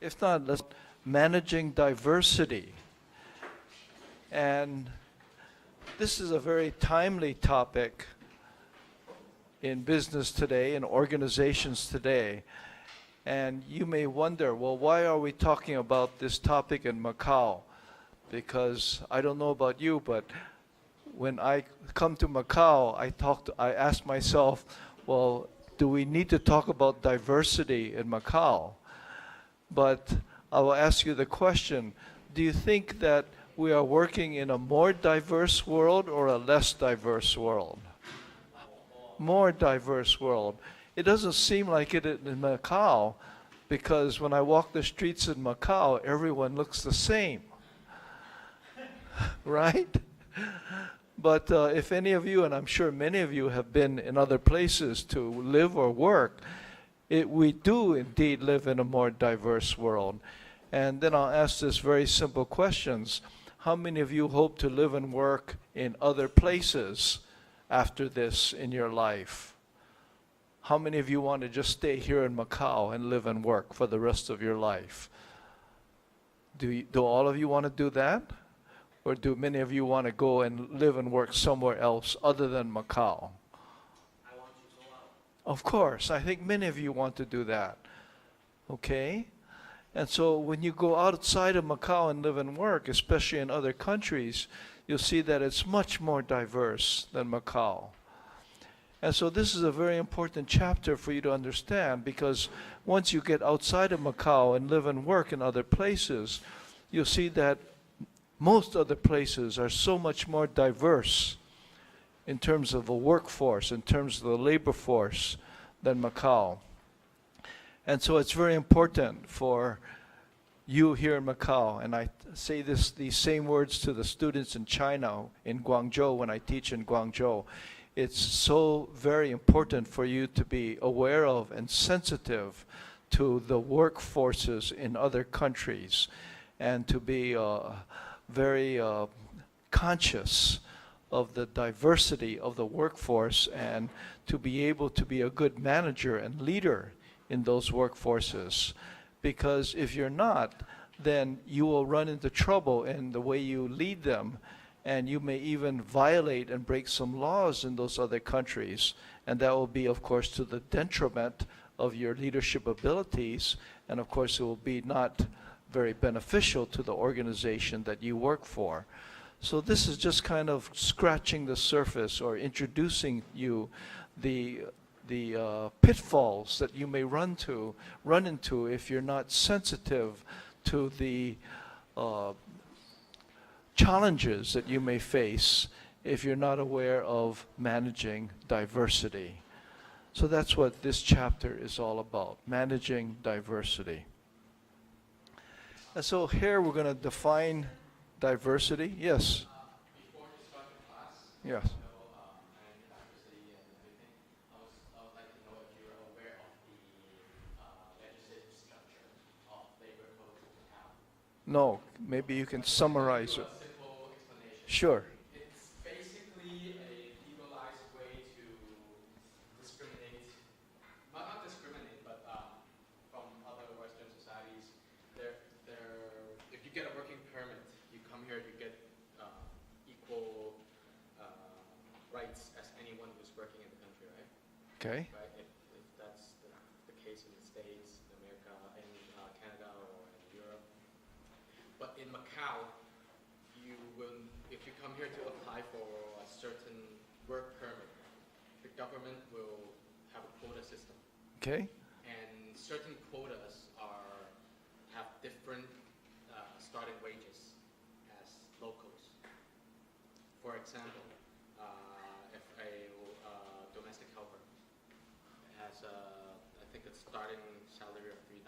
If not, let's managing diversity. And this is a very timely topic in business today, in organizations today. And you may wonder, well, why are we talking about this topic in Macau? Because I don't know about you, but when I come to Macau, I ask myself, well, do we need to talk about diversity in Macau? But I will ask you the question, do you think that we are working in a more diverse world or a less diverse world? More diverse world. It doesn't seem like it in Macau, because when I walk the streets in Macau, everyone looks the same, right? But if any of you, and I'm sure many of you have been in other places to live or work, we do indeed live in a more diverse world. And then I'll ask this very simple questions. How many of you hope to live and work in other places after this in your life? How many of you want to just stay here in Macau and live and work for the rest of your life? Do all of you want to do that? Or do many of you want to go and live and work somewhere else other than Macau? I want you so well. Of course, I think many of you want to do that. Okay? And so when you go outside of Macau and live and work, especially in other countries, you'll see that it's much more diverse than Macau. And so this is a very important chapter for you to understand, because once you get outside of Macau and live and work in other places, you'll see that most other places are so much more diverse in terms of the workforce, in terms of the labor force, than Macau. And so it's very important for you here in Macau, and I say these same words to the students in China, in Guangzhou, when I teach in Guangzhou. It's so very important for you to be aware of and sensitive to the workforces in other countries, and to be very conscious of the diversity of the workforce, and to be able to be a good manager and leader in those workforces. Because if you're not, then you will run into trouble in the way you lead them, and you may even violate and break some laws in those other countries, and that will be, of course, to the detriment of your leadership abilities, and of course it will be not very beneficial to the organization that you work for. So this is just kind of scratching the surface, or introducing you the pitfalls that you may run into if you're not sensitive to the challenges that you may face if you're not aware of managing diversity. So that's what this chapter is all about, managing diversity. And so here we're going to define diversity. Yes? Before we start the class, Yes. and diversity and everything, I would like to know if you're aware of the legislative structure of labor code in Macau. No, maybe you can summarize it. A simple explanation. Sure. It's basically a legalized way to discriminate, not discriminate, but from other Western societies. If you get a working permit, you come here, you get equal rights as anyone who's working in the country, right? Okay. Right? If that's the case in the States, America, in Canada, or in Europe. But in Macau, if you come here to apply for a certain work permit, the government will have a quota system. Okay. And certain quotas have different starting wages as locals. For example, if a domestic helper has I think it's starting salary of 3,000.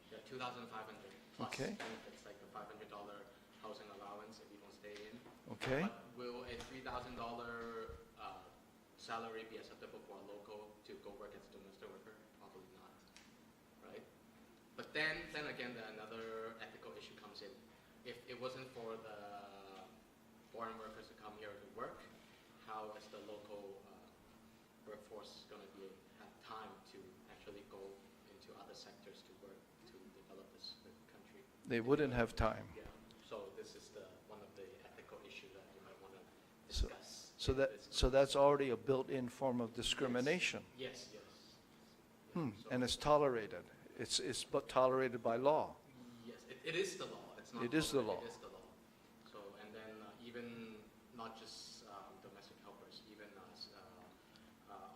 Yeah, 2,500 plus Okay. benefits like the $500 housing allowance if you don't stay in. Okay. But will a $3,000 salary be acceptable for a local to go work as a domestic worker? Probably not, right? But then again, another ethical issue comes in. If it wasn't for the foreign workers to come here to work, how is the local workforce going to have time to actually go into other sectors to work to develop the country. They wouldn't have time. Yeah. So this is one of the ethical issues that you might want to So- discuss. So in that, this so that's already a built-in form of discrimination. Yes, yes. So- And it's tolerated. It's but tolerated by law. Yes, it is the law. It's not It is the law. law. It is the law. So, and then even not just domestic helpers, even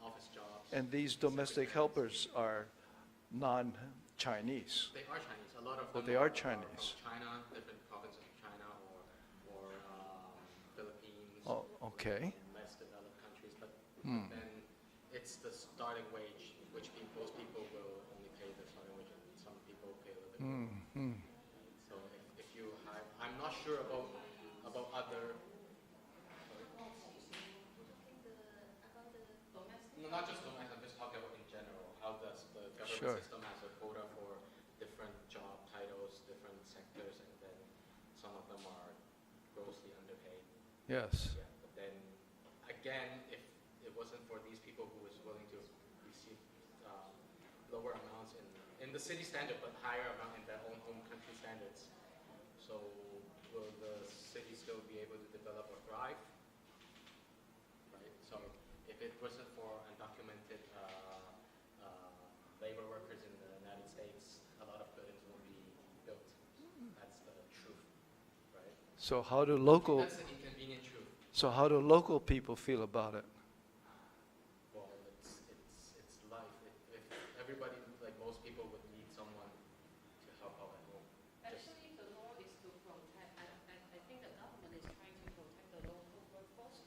office jobs. And these domestic helpers are non-Chinese. They are Chinese. A lot of Oh, them they are from Chinese. China, different provinces of China, or Philippines. Oh, okay. Less developed countries, but Hmm. then it's the starting wage, which most people will only pay the starting wage, and some people pay a little bit more. Mm. So if you hire, I'm not sure about other. No, not just domestic. I'm just talking about in general. How does the government Sure. system has a quota for different job titles, different sectors, and then some of them are grossly underpaid. Yes. Yeah, but then again, if it wasn't for these people who was willing to receive lower amounts in the city standard, but higher amount in their own home country standards, so will the city still be able to develop or thrive? Right. So if it wasn't for undocumented labor workers in the United States, a lot of buildings won't be built. That's the truth, right? So how do local, That's the inconvenient truth. so how do local people feel about it? Well, it's life. If everybody, like most people, would need someone to help out at home. Actually, the law is to protect, I think the government is trying to protect the local workforce.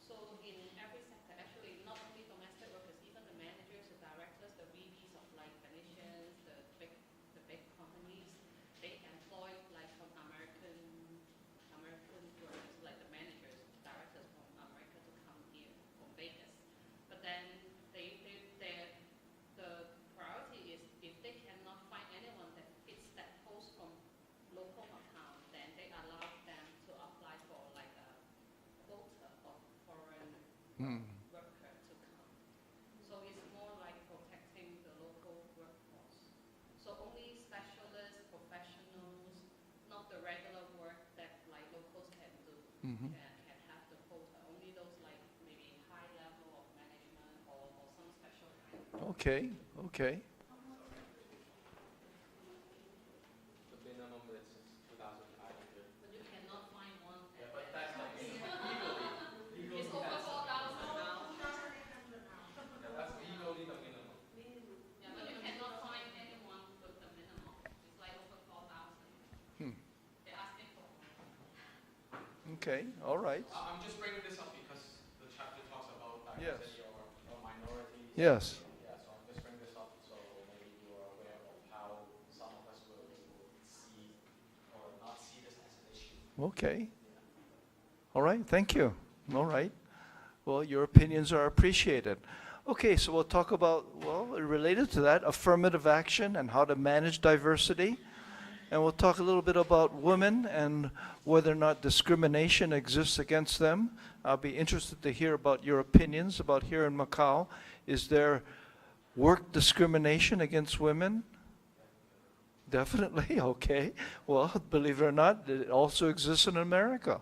So in every sector, actually, not only domestic workers, even the managers, the directors, the VPs of like Venetians, the big companies, they employ like from American workers, like the managers, directors from America to come here from Vegas. But then the priority is if they cannot find anyone that fits that post from local account, then they allow them to apply for like a quota of foreign Hmm. worker to come. So it's more like protecting the local workforce. So only specialists, professionals, not the regular work that like locals can do, Mhm. can have the quota. Only those like maybe high level of management or some special kind. Okay, okay. The minimum is 2,500. But you cannot find one. Yeah, but that's like legally. It's over 4,000 now. Yeah, that's legally the minimum. Yeah, but you cannot find anyone with the minimum. It's like over 4,000. Hmm. They're asking for more. Okay, all right. I'm just bringing this up because the chapter talks about Yes. diversity or minorities. Yes. Yeah, so I'm just bringing this up so maybe you are aware of how some of us will see or not see this as an issue. Okay. All right, thank you. All right. Well, your opinions are appreciated. Okay, so we'll talk about, well, related to that, affirmative action and how to manage diversity. And we'll talk a little bit about women and whether or not discrimination exists against them. I'll be interested to hear about your opinions about here in Macau. Is there work discrimination against women? Definitely, okay. Well, believe it or not, it also exists in America.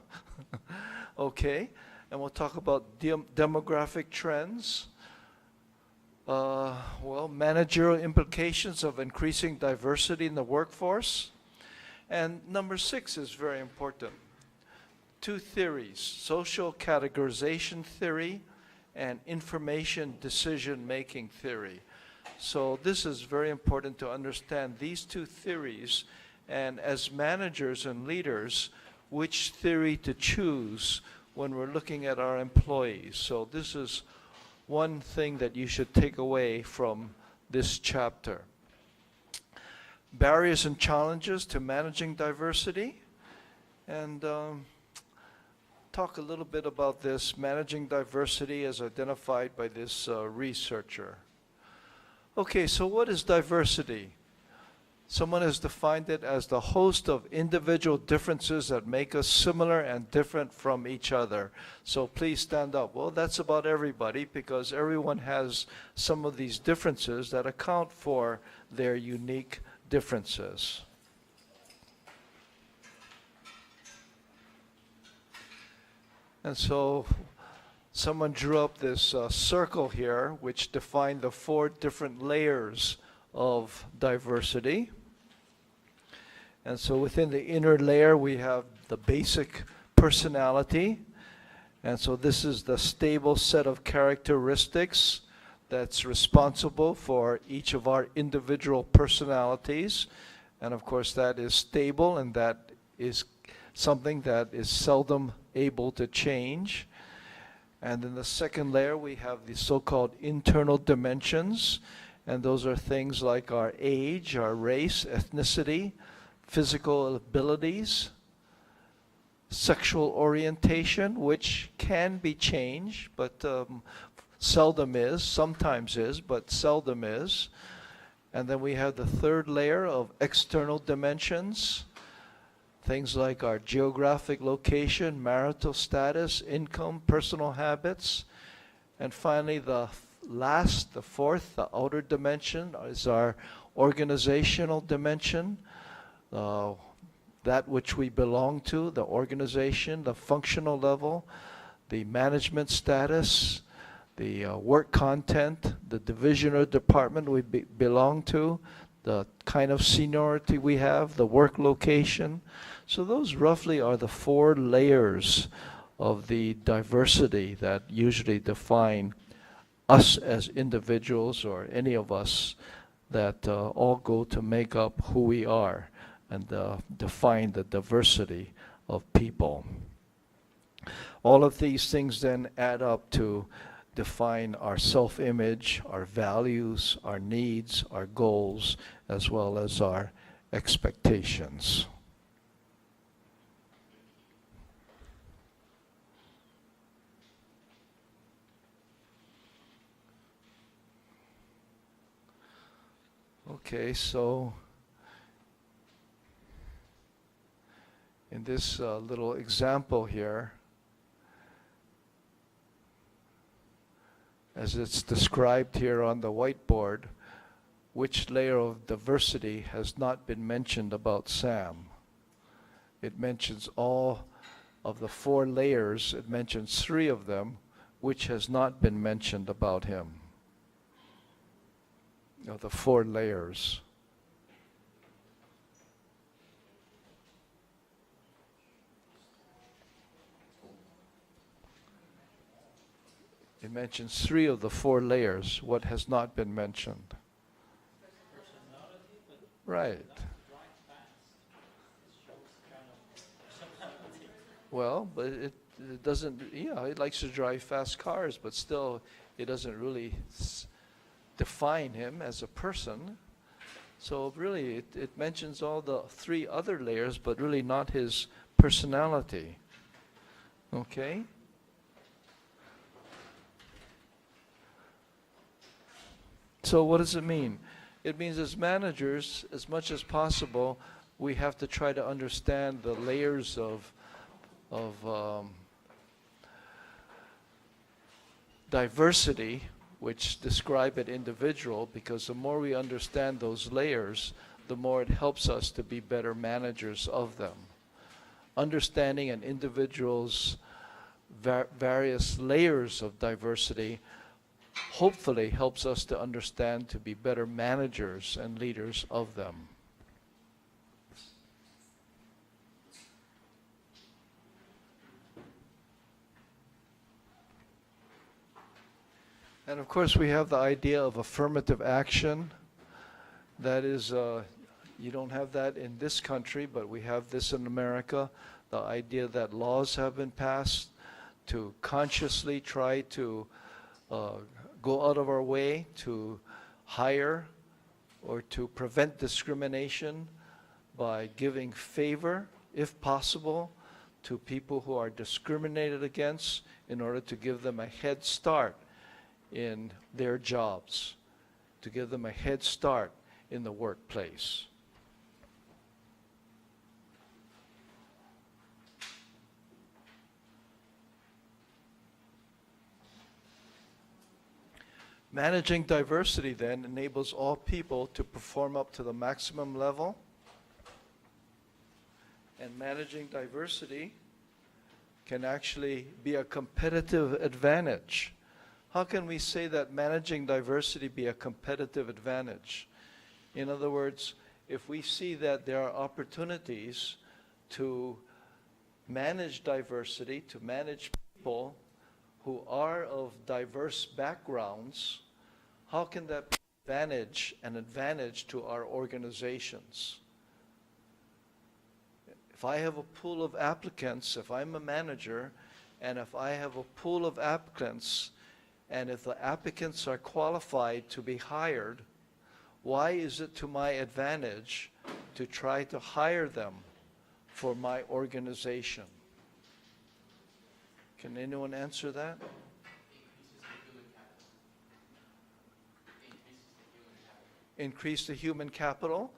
Okay, and we'll talk about demographic trends. Well, managerial implications of increasing diversity in the workforce. And number 6 is very important. 2 theories, social categorization theory and information decision-making theory. So this is very important to understand these 2 theories, and as managers and leaders, which theory to choose when we're looking at our employees. So this is one thing that you should take away from this chapter. Barriers and challenges to managing diversity, and talk a little bit about this, managing diversity as identified by this researcher. Okay, so what is diversity? Someone has defined it as the host of individual differences that make us similar and different from each other. So please stand up. Well, that's about everybody, because everyone has some of these differences that account for their unique differences. And so someone drew up this circle here, which defined the 4 different layers of diversity. And so within the inner layer, we have the basic personality. And so this is the stable set of characteristics that's responsible for each of our individual personalities. And of course, that is stable, and that is something that is seldom able to change. And in the second layer, we have the so-called internal dimensions. And those are things like our age, our race, ethnicity, physical abilities, sexual orientation, which can be changed, but seldom is, sometimes is, but seldom is. And then we have the third layer of external dimensions, things like our geographic location, marital status, income, personal habits. And finally, the fourth, the outer dimension is our organizational dimension. That which we belong to, the organization, the functional level, the management status, the work content, the division or department we belong to, the kind of seniority we have, the work location. So those roughly are the 4 layers of the diversity that usually define us as individuals, or any of us, that all go to make up who we are and define the diversity of people. All of these things then add up to define our self-image, our values, our needs, our goals, as well as our expectations. Okay, so in this little example here, as it's described here on the whiteboard, which layer of diversity has not been mentioned about Sam? It mentions all of the 4 layers. It mentions 3 of them, which has not been mentioned about him. Of the 4 layers. It mentions 3 of the 4 layers. What has not been mentioned? Right. Well, but it doesn't, it likes to drive fast cars, but still it doesn't really define him as a person. So really it mentions all the 3 other layers, but really not his personality. Okay? So what does it mean? It means as managers, as much as possible, we have to try to understand the layers of diversity which describe an individual, because the more we understand those layers, the more it helps us to be better managers of them. Understanding an individual's various layers of diversity hopefully helps us to understand to be better managers and leaders of them. And of course we have the idea of affirmative action. That is, you don't have that in this country, but we have this in America. The idea that laws have been passed to consciously try to go out of our way to hire or to prevent discrimination by giving favor, if possible, to people who are discriminated against in order to give them a head start in their jobs, to give them a head start in the workplace. Managing diversity then enables all people to perform up to the maximum level. And managing diversity can actually be a competitive advantage. How can we say that managing diversity be a competitive advantage? In other words, if we see that there are opportunities to manage diversity, to manage people who are of diverse backgrounds, how can that be an advantage to our organizations? If I have a pool of applicants, if I'm a manager, and if I have a pool of applicants, and if the applicants are qualified to be hired, why is it to my advantage to try to hire them for my organization? Can anyone answer that? Increase the human capital.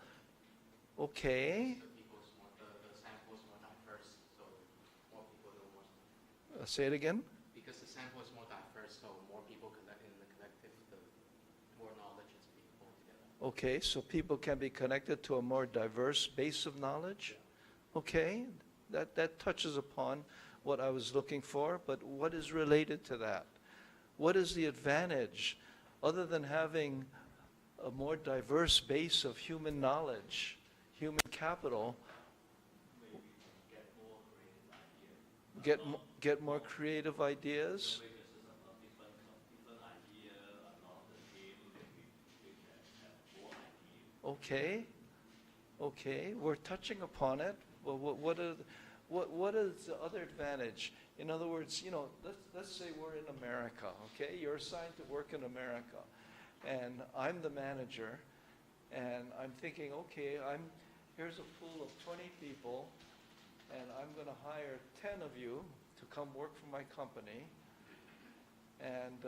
Okay. Say it again. Because the sample is more diverse, so more people in the collective, the more knowledge is being pulled together. Okay, so people can be connected to a more diverse base of knowledge. Okay, that touches upon what I was looking for, but what is related to that? What is the advantage, other than having a more diverse base of human knowledge, human capital? Get more creative ideas. Okay, we're touching upon it. Well, what is the other advantage? In other words, let's say we're in America. Okay, you're assigned to work in America, and I'm the manager, and I'm thinking, okay, here's a pool of 20 people, and I'm going to hire 10 of you to come work for my company. And,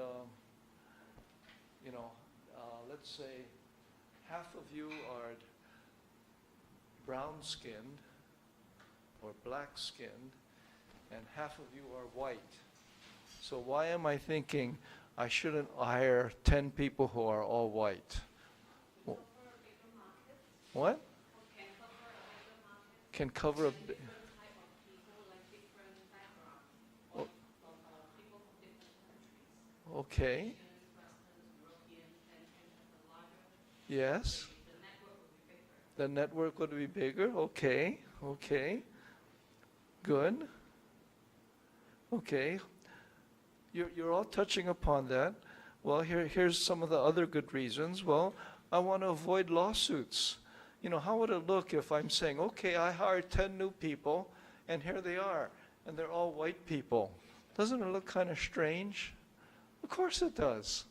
let's say half of you are brown-skinned or black-skinned, and half of you are white. So why am I thinking I shouldn't hire 10 people who are all white? What? Can cover a big market. Okay. Yes. The network would be bigger. Okay. Good. Okay. You're all touching upon that. Well, here's some of the other good reasons. Well, I want to avoid lawsuits. How would it look if I'm saying, okay, I hired 10 new people, and here they are, and they're all white people? Doesn't it look kind of strange? Of course it does.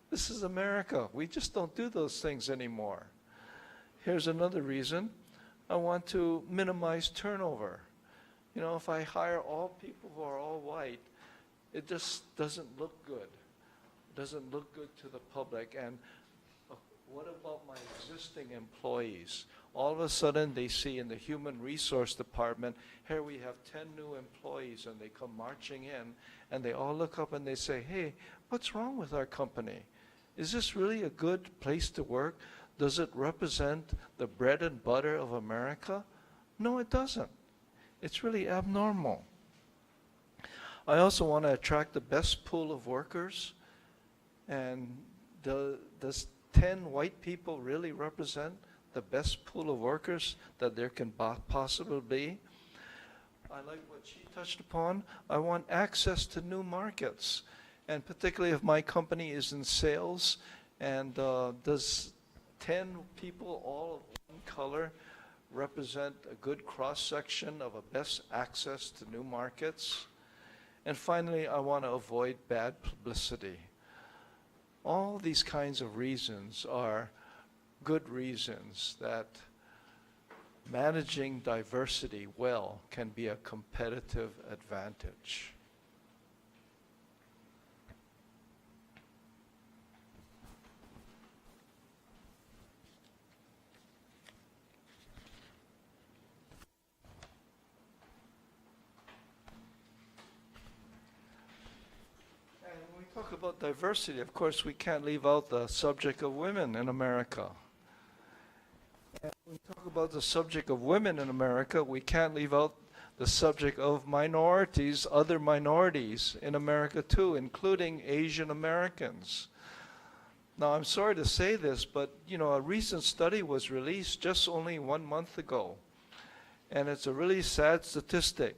This is America. We just don't do those things anymore. Here's another reason. I want to minimize turnover. If I hire all people who are all white, it just doesn't look good. It doesn't look good to the public. And what about my existing employees? All of a sudden they see in the human resource department, here we have 10 new employees, and they come marching in, and they all look up and they say, hey, what's wrong with our company? Is this really a good place to work? Does it represent the bread and butter of America? No, it doesn't. It's really abnormal. I also want to attract the best pool of workers, and does 10 white people really represent the best pool of workers that there can possibly be? I like what she touched upon. I want access to new markets, and particularly if my company is in sales, and does 10 people all of one color represent a good cross-section of a best access to new markets? And finally, I want to avoid bad publicity. All these kinds of reasons are good reasons that managing diversity well can be a competitive advantage. talk about diversity, of course, we can't leave out the subject of women in America. And when we talk about the subject of women in America, we can't leave out the subject of minorities, other minorities in America too, including Asian Americans. Now, I'm sorry to say this, but a recent study was released just only 1 month ago, and it's a really sad statistic.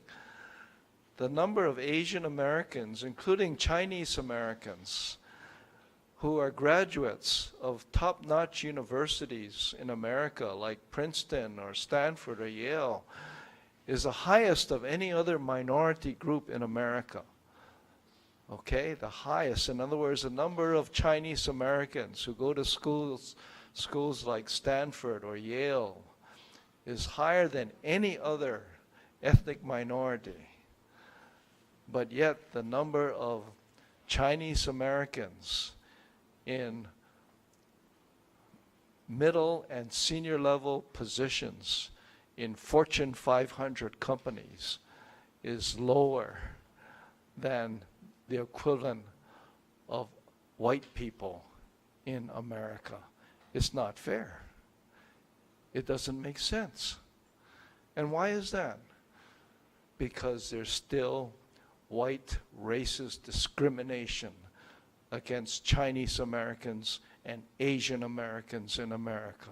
The number of Asian Americans, including Chinese Americans, who are graduates of top-notch universities in America, like Princeton or Stanford or Yale, is the highest of any other minority group in America. Okay, the highest. In other words, the number of Chinese Americans who go to schools like Stanford or Yale is higher than any other ethnic minority. But yet the number of Chinese Americans in middle and senior level positions in Fortune 500 companies is lower than the equivalent of white people in America. It's not fair. It doesn't make sense. And why is that? Because there's still white racist discrimination against Chinese Americans and Asian Americans in America.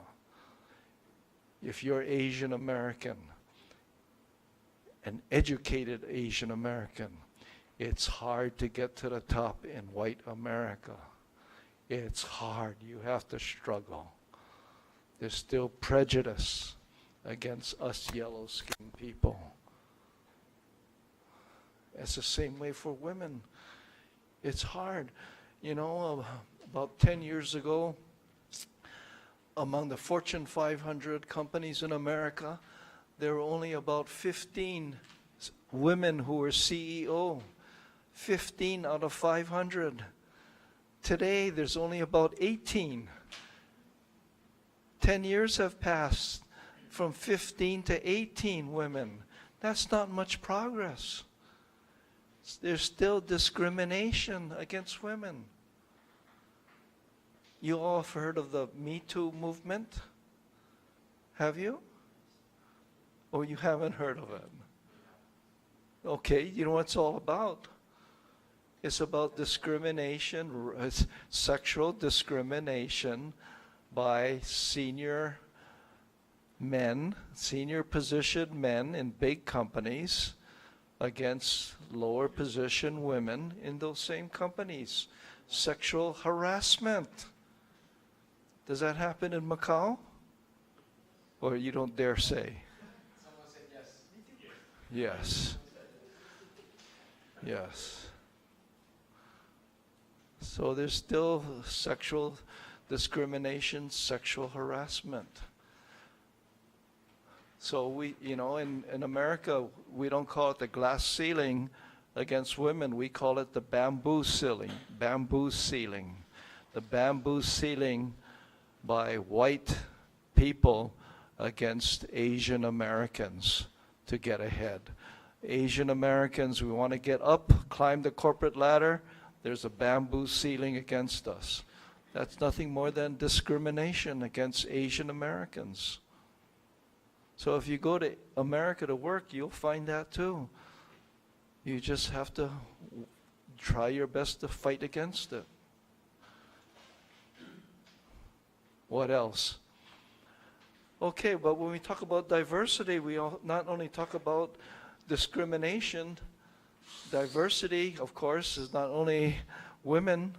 If you're Asian American, an educated Asian American, it's hard to get to the top in white America. It's hard. You have to struggle. There's still prejudice against us yellow-skinned people. It's the same way for women. It's hard. About 10 years ago, among the Fortune 500 companies in America, there were only about 15 women who were CEO. 15 out of 500. Today, there's only about 18. 10 years have passed from 15 to 18 women. That's not much progress. There's still discrimination against women. You all have heard of the Me Too movement? Have you? Or you haven't heard of it? Okay, you know what it's all about? It's about discrimination, sexual discrimination by senior men, senior positioned men in big companies against lower position women in those same companies. Sexual harassment. Does that happen in Macau? Or you don't dare say? Someone said yes. Yes. Yes. So there's still sexual discrimination, sexual harassment. So we, in America, we don't call it the glass ceiling against women. We call it the bamboo ceiling. Bamboo ceiling. The bamboo ceiling by white people against Asian Americans to get ahead. Asian Americans, we want to get up, climb the corporate ladder. There's a bamboo ceiling against us. That's nothing more than discrimination against Asian Americans. So if you go to America to work, you'll find that too. You just have to try your best to fight against it. What else? Okay, but when we talk about diversity, we not only talk about discrimination. Diversity, of course, is not only women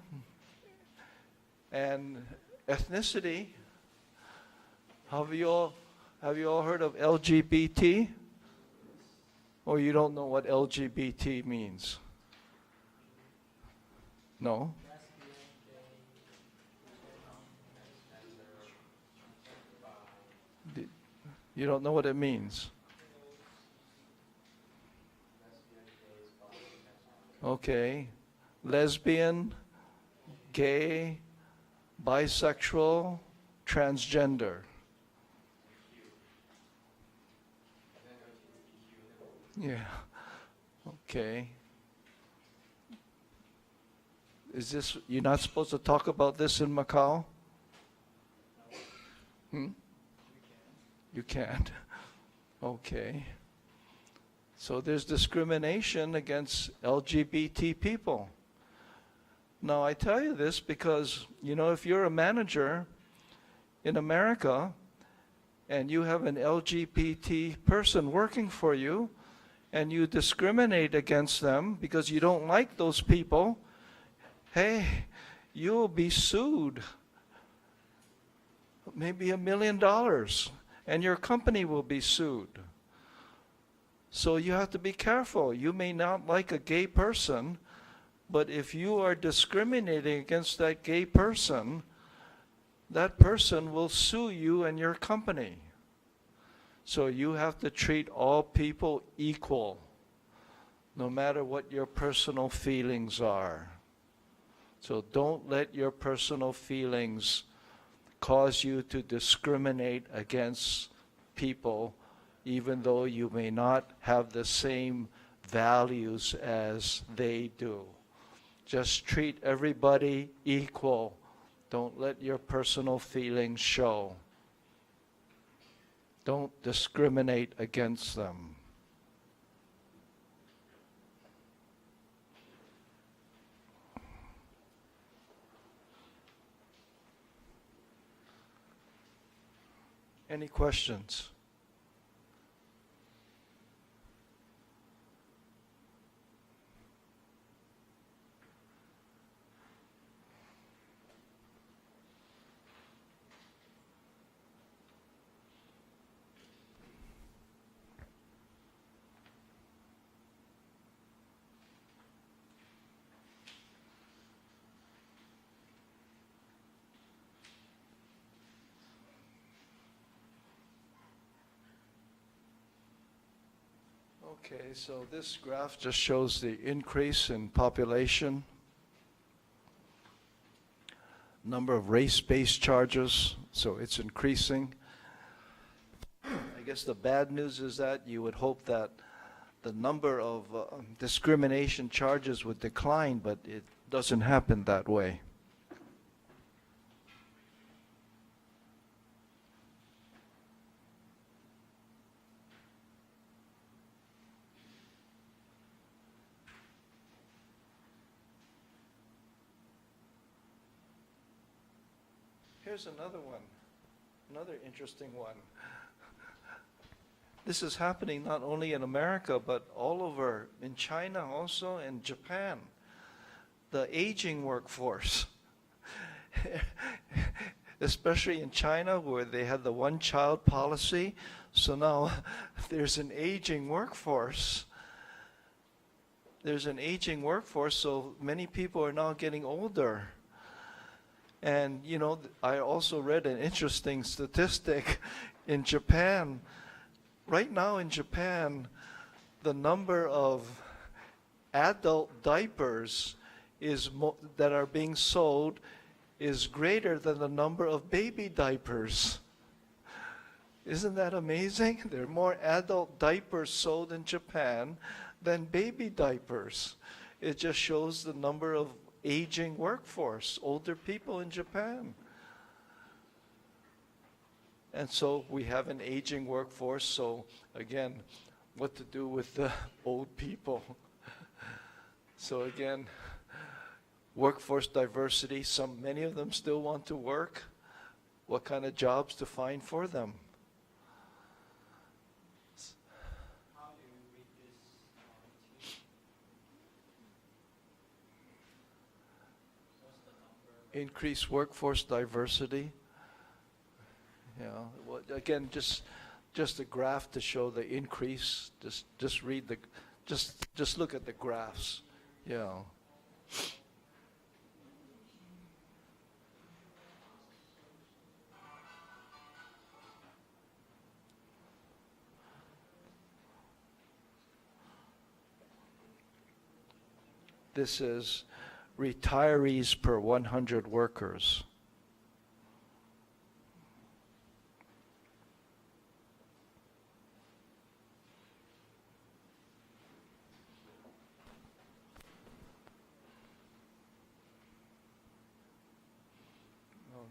and ethnicity. Have you all heard of LGBT? Or you don't know what LGBT means? No? You don't know what it means? Okay. Lesbian, gay, bisexual, transgender. Yeah. Okay. Is this, you're not supposed to talk about this in Macau? Hmm? You can't? Okay. So there's discrimination against LGBT people. Now I tell you this because, you know, if you're a manager in America and you have an LGBT person working for you and you discriminate against them because you don't like those people, hey, you'll be sued. Maybe $1 million, and your company will be sued. So you have to be careful. You may not like a gay person, but if you are discriminating against that gay person, that person will sue you and your company. So you have to treat all people equal, no matter what your personal feelings are. So don't let your personal feelings cause you to discriminate against people, even though you may not have the same values as they do. Just treat everybody equal. Don't let your personal feelings show. Don't discriminate against them. Any questions? Okay, so this graph just shows the increase in population, number of race-based charges, so it's increasing. I guess the bad news is that you would hope that the number of discrimination charges would decline, but it doesn't happen that way. Here's another one, another interesting one. This is happening not only in America, but all over, in China also, and Japan. The aging workforce. Especially in China, where they had the one-child policy. So now there's an aging workforce. There's an aging workforce, so many people are now getting older. And, you know, I also read an interesting statistic in Japan. Right now in Japan, the number of adult diapers that are being sold is greater than the number of baby diapers. Isn't that amazing? There are more adult diapers sold in Japan than baby diapers. It just shows the number of aging workforce, older people in Japan. And so we have an aging workforce, so again, what to do with the old people? So again, workforce diversity, many of them still want to work. What kind of jobs to find for them? How do you read this? What's the number? Increase workforce diversity. Yeah, well, again, just a graph to show the increase. Just read the, just look at the graphs. Yeah. This is retirees per 100 workers.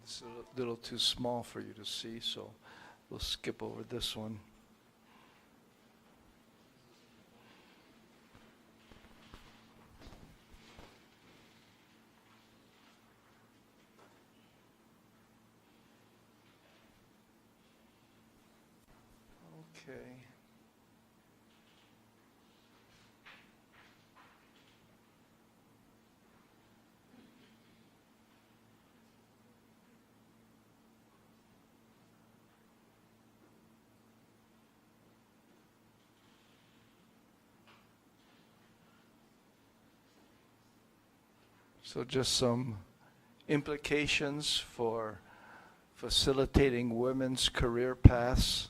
It's a little too small for you to see, so we'll skip over this one. Okay. So just some implications for facilitating women's career paths.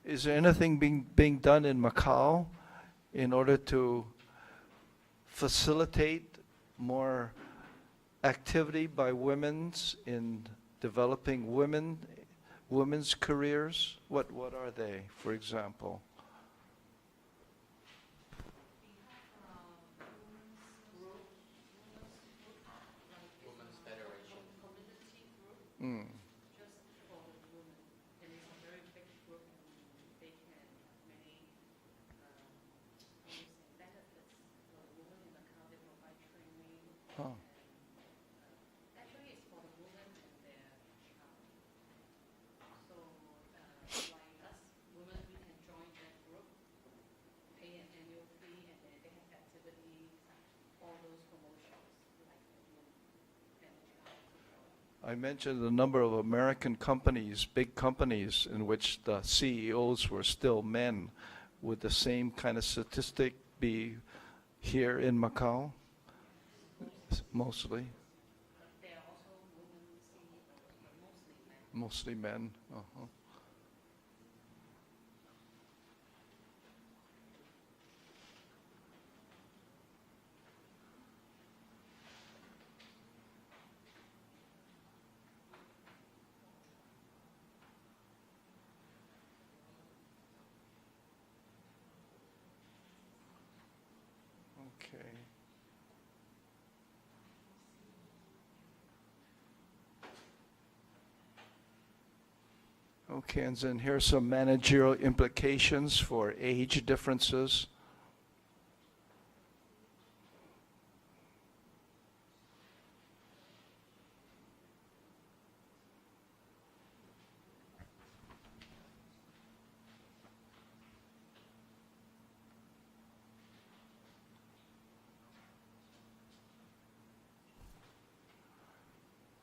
Is there anything being done in Macau in order to facilitate more activity by women's in developing women's careers? What are they, for example? Women's Federation. Community group, Mm. just for the women, and it's a very big group, and they can have many, how do you say, benefits for the women in the county, provide training, Huh. and actually it's for the women and their child. So, like us, women, we can join that group, pay an annual fee, and then they have activities, all those promotions, like the women and the child. I mentioned a number of American companies, big companies, in which the CEOs were still men. Would the same kind of statistic be here in Macau? Mostly. But there are also women CEOs, but mostly men. Mostly men. Uh-huh. Okay. Okay, and then here's some managerial implications for age differences.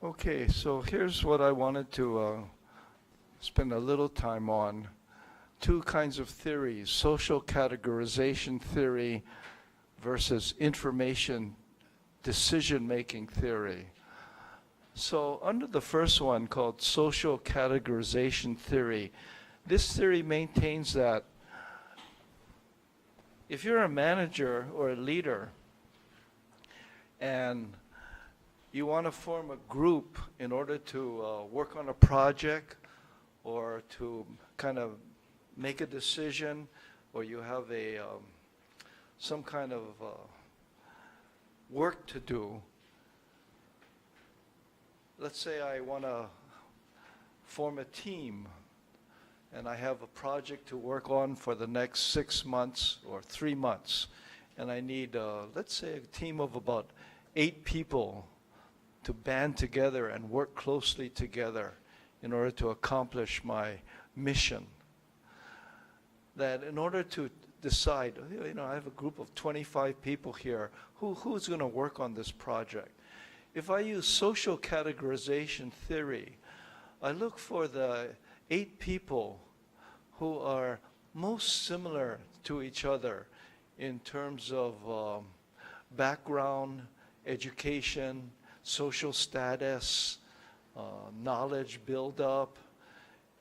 Okay, so here's what I wanted to spend a little time on. Two kinds of theories: social categorization theory versus information decision-making theory. So under the first one, called social categorization theory, this theory maintains that if you're a manager or a leader and you want to form a group in order to work on a project or to kind of make a decision, or you have some kind of work to do. Let's say I want to form a team and I have a project to work on for the next 6 months or 3 months, and I need, let's say, a team of about 8 people to band together and work closely together in order to accomplish my mission. That in order to decide, you know, I have a group of 25 people here, who's going to work on this project? If I use social categorization theory, I look for the 8 people who are most similar to each other in terms of background, education, social status, knowledge build-up.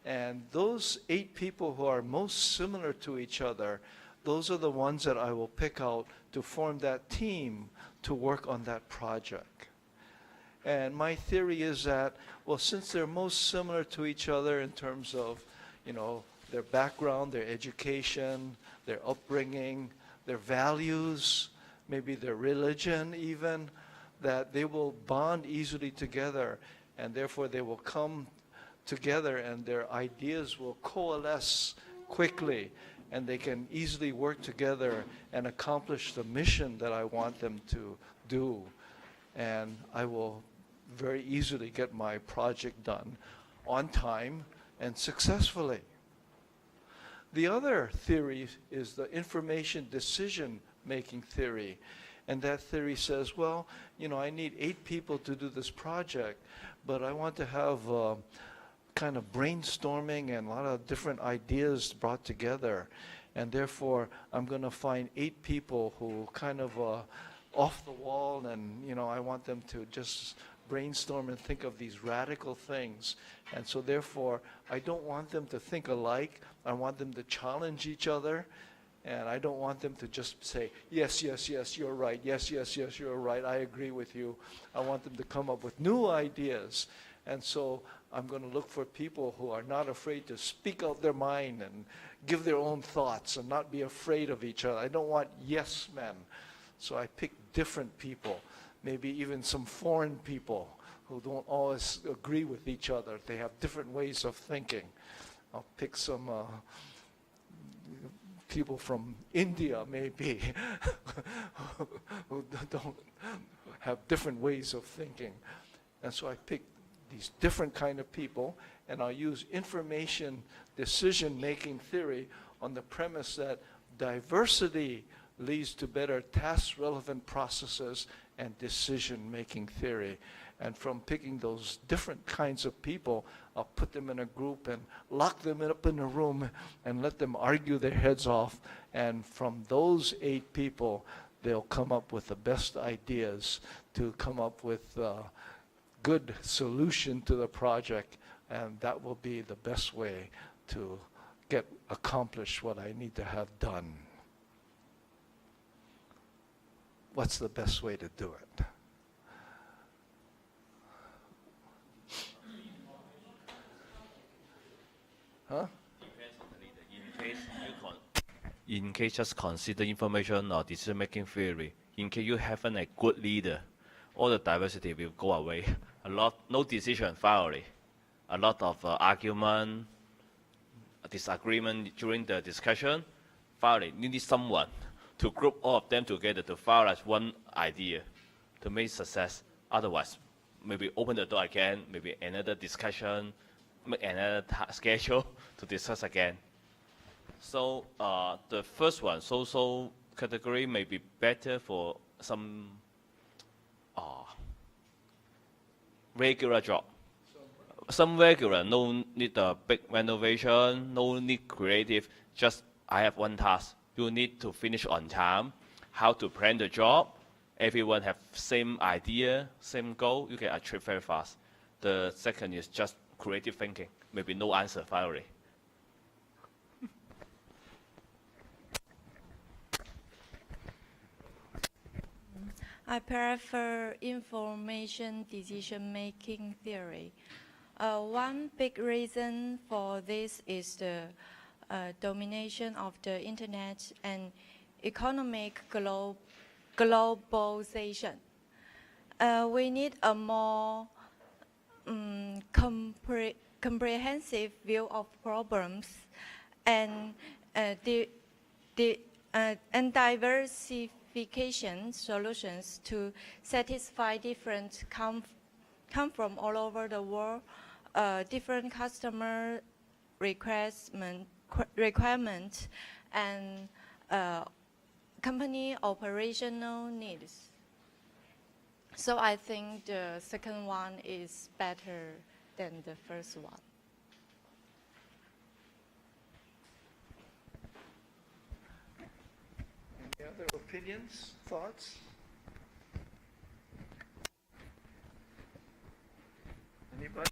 And those 8 people who are most similar to each other, those are the ones that I will pick out to form that team to work on that project. And my theory is that, well, since they're most similar to each other in terms of, their background, their education, their upbringing, their values, maybe their religion even, that they will bond easily together, and therefore they will come together and their ideas will coalesce quickly, and they can easily work together and accomplish the mission that I want them to do. And I will very easily get my project done on time and successfully. The other theory is the information decision making theory. And that theory says, well, I need 8 people to do this project, but I want to have kind of brainstorming and a lot of different ideas brought together. And therefore, I'm going to find 8 people who kind of off the wall, and I want them to just brainstorm and think of these radical things. And so therefore, I don't want them to think alike. I want them to challenge each other. And I don't want them to just say, yes, yes, yes, you're right. Yes, yes, yes, you're right. I agree with you. I want them to come up with new ideas. And so I'm going to look for people who are not afraid to speak out their mind and give their own thoughts and not be afraid of each other. I don't want yes men. So I pick different people, maybe even some foreign people who don't always agree with each other. They have different ways of thinking. I'll pick some people from India, maybe, who don't have different ways of thinking. And so I pick these different kind of people, and I'll use information decision-making theory on the premise that diversity leads to better task-relevant processes and decision-making theory. And from picking those different kinds of people, I'll put them in a group and lock them up in a room and let them argue their heads off. And from those 8 people, they'll come up with the best ideas to come up with a good solution to the project. And that will be the best way to get accomplished what I need to have done. What's the best way to do it? Huh? Depends on the leader. In case just consider information or decision-making theory, in case you haven't a good leader, all the diversity will go away. No decision finally. A lot of argument, disagreement during the discussion. Finally, you need someone to group all of them together to finalize one idea to make success. Otherwise, maybe open the door again, maybe another discussion, make another schedule to discuss again. So the first one, social category, may be better for some regular job. Some regular, no need a big renovation, no need creative, just I have one task. You need to finish on time, how to plan the job. Everyone have same idea, same goal, you can achieve very fast. The second is just creative thinking, maybe no answer finally. I prefer information decision-making theory. One big reason for this is the domination of the internet and economic globalization. We need a more comprehensive view of problems and diversification solutions to satisfy different come from all over the world, different customer requirements and company operational needs. So I think the second one is better than the first one. Any other opinions, thoughts? Anybody?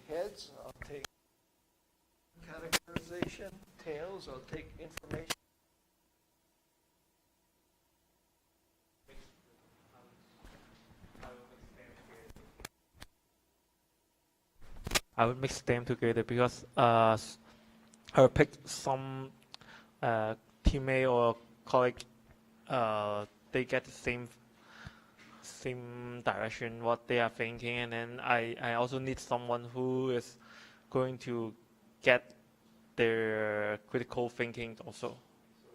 Heads, I'll take categorization. Tails, I'll take information. I will mix them together because I will pick some teammate or colleague. They get the same direction what they are thinking, and then I also need someone who is going to get their critical thinking also. So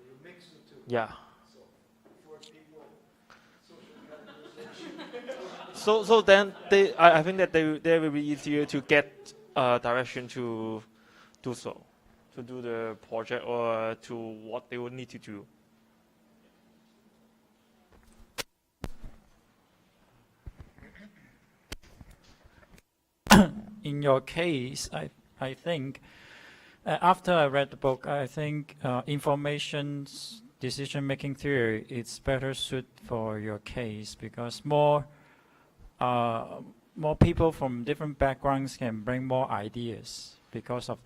you mix the two. Yeah. So for people, social categorization. So then I think that they will be easier to get direction to do so, to do the project or to what they will need to do. In your case, I think after I read the book, I think information decision-making theory is better suited for your case because more people from different backgrounds can bring more ideas because of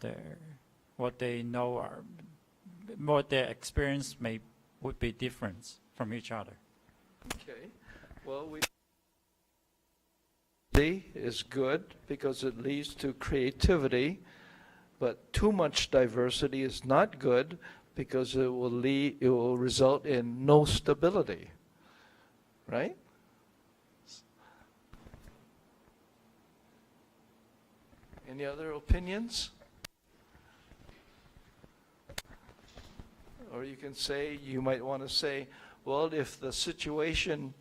what they know or what their experience would be different from each other. Okay. Well, is good because it leads to creativity, but too much diversity is not good because it will result in no stability. Right? Any other opinions? Or you might want to say, well, if the situation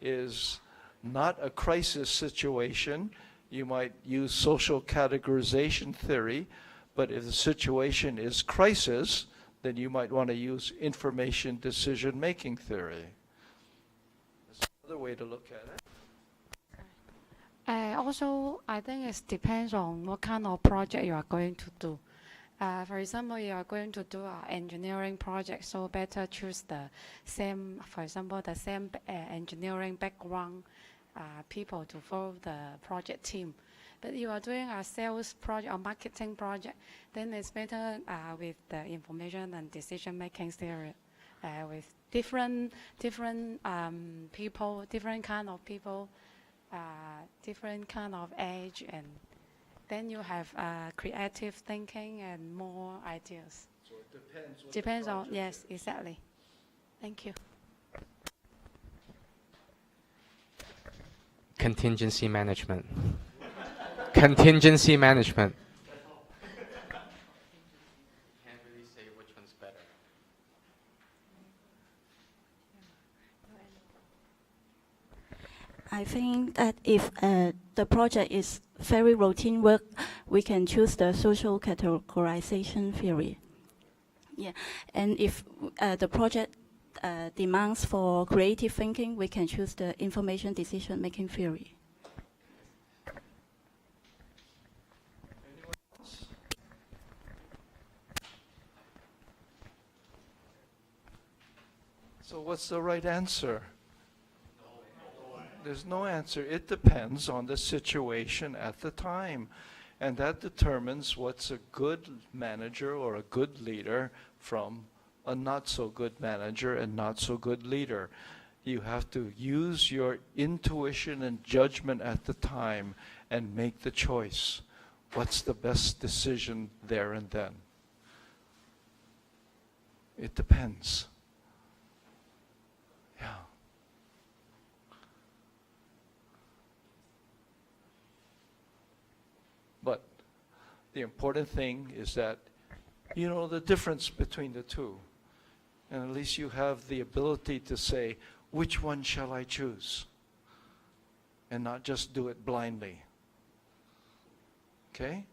is not a crisis situation, you might use social categorization theory, but if the situation is crisis, then you might want to use information decision-making theory. That's another way to look at it. Also, I think it depends on what kind of project you are going to do. For example, you are going to do an engineering project, so better choose the same engineering background people to follow the project team. But you are doing a sales project or marketing project, then it's better with the information and decision-making theory, with different people, different kind of people, different kind of age, and then you have creative thinking and more ideas. So it depends. Depends on, yes, exactly. Thank you. Contingency management. Contingency management. Can't really say which one's better. I think that if the project is very routine work, we can choose the social categorization theory. Yeah, and if the project demands for creative thinking, we can choose the information decision-making theory. Anyone else? So what's the right answer? There's no answer. It depends on the situation at the time. And that determines what's a good manager or a good leader from a not so good manager and not so good leader. You have to use your intuition and judgment at the time and make the choice. What's the best decision there and then? It depends. Yeah. But the important thing is that you know the difference between the two. And at least you have the ability to say, which one shall I choose? And not just do it blindly. Okay?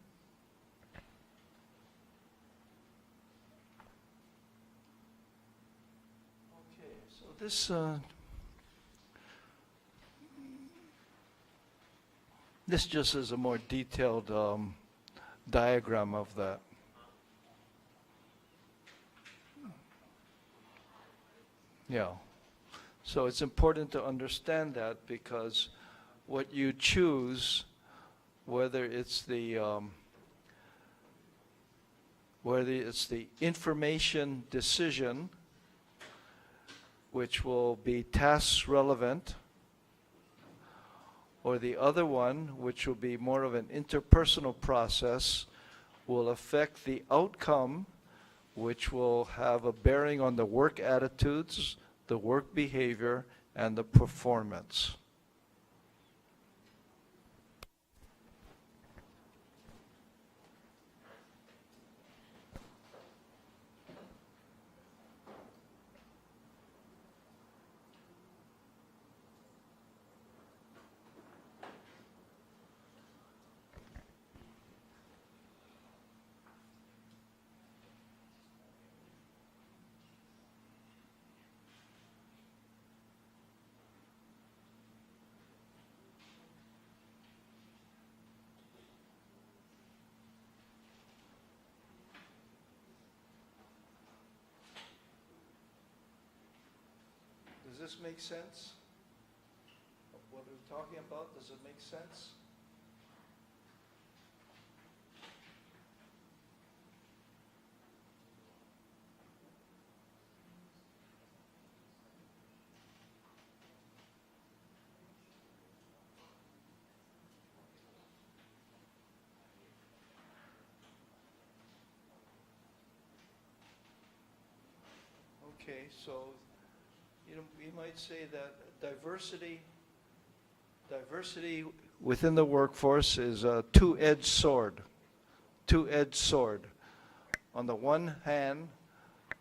Okay, so this just is a more detailed diagram of that. Yeah. So it's important to understand that because what you choose whether it's the information decision, which will be task relevant, or the other one, which will be more of an interpersonal process, will affect the outcome, which will have a bearing on the work attitudes, the work behavior, and the performance. Does this make sense? What we're talking about, does it make sense? Okay, so you might say that diversity within the workforce is a two-edged sword. Two-edged sword. On the one hand,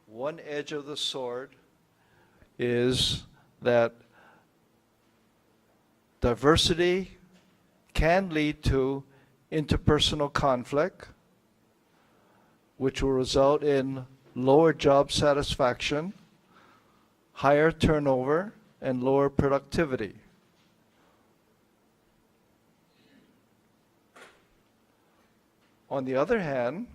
one edge of the sword is that diversity can lead to interpersonal conflict, which will result in lower job satisfaction, higher turnover, and lower productivity. On the other hand,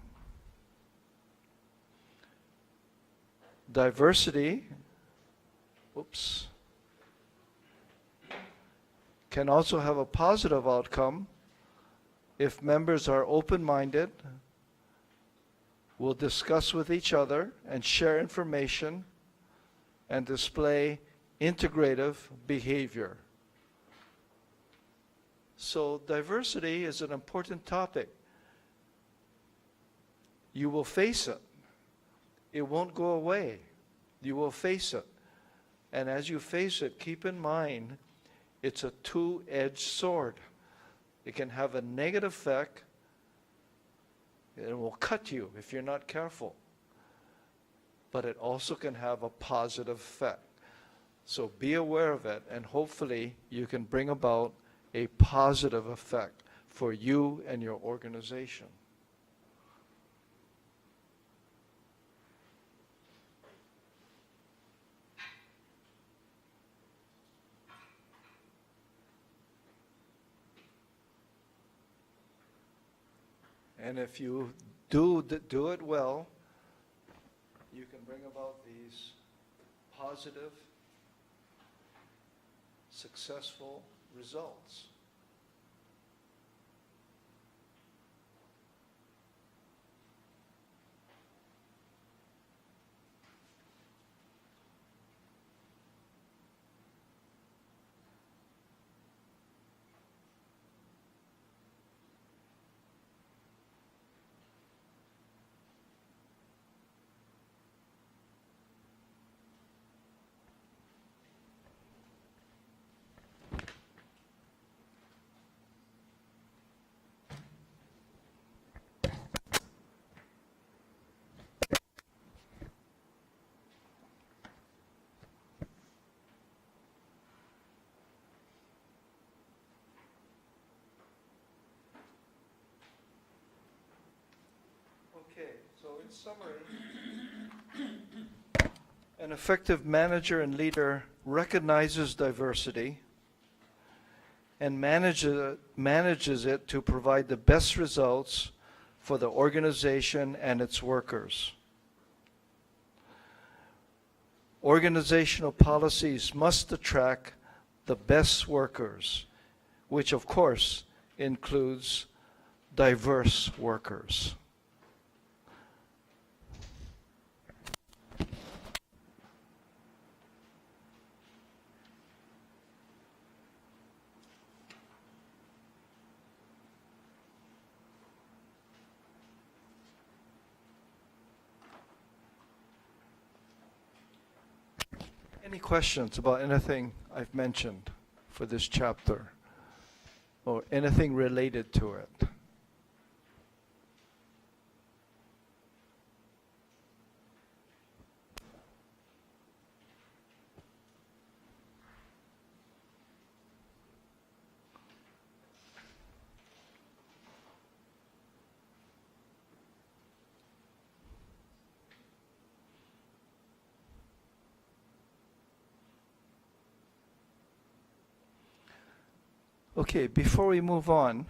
diversity, can also have a positive outcome if members are open-minded, will discuss with each other and share information and display integrative behavior. So diversity is an important topic. You will face it. It won't go away. You will face it. And as you face it, keep in mind, it's a two-edged sword. It can have a negative effect. It will cut you if you're not careful. But it also can have a positive effect. So be aware of it, and hopefully you can bring about a positive effect for you and your organization. And if you do it well, you can bring about these positive, successful results. Okay, so in summary, an effective manager and leader recognizes diversity and manages it to provide the best results for the organization and its workers. Organizational policies must attract the best workers, which of course includes diverse workers. Any questions about anything I've mentioned for this chapter or anything related to it? Okay, before we move on,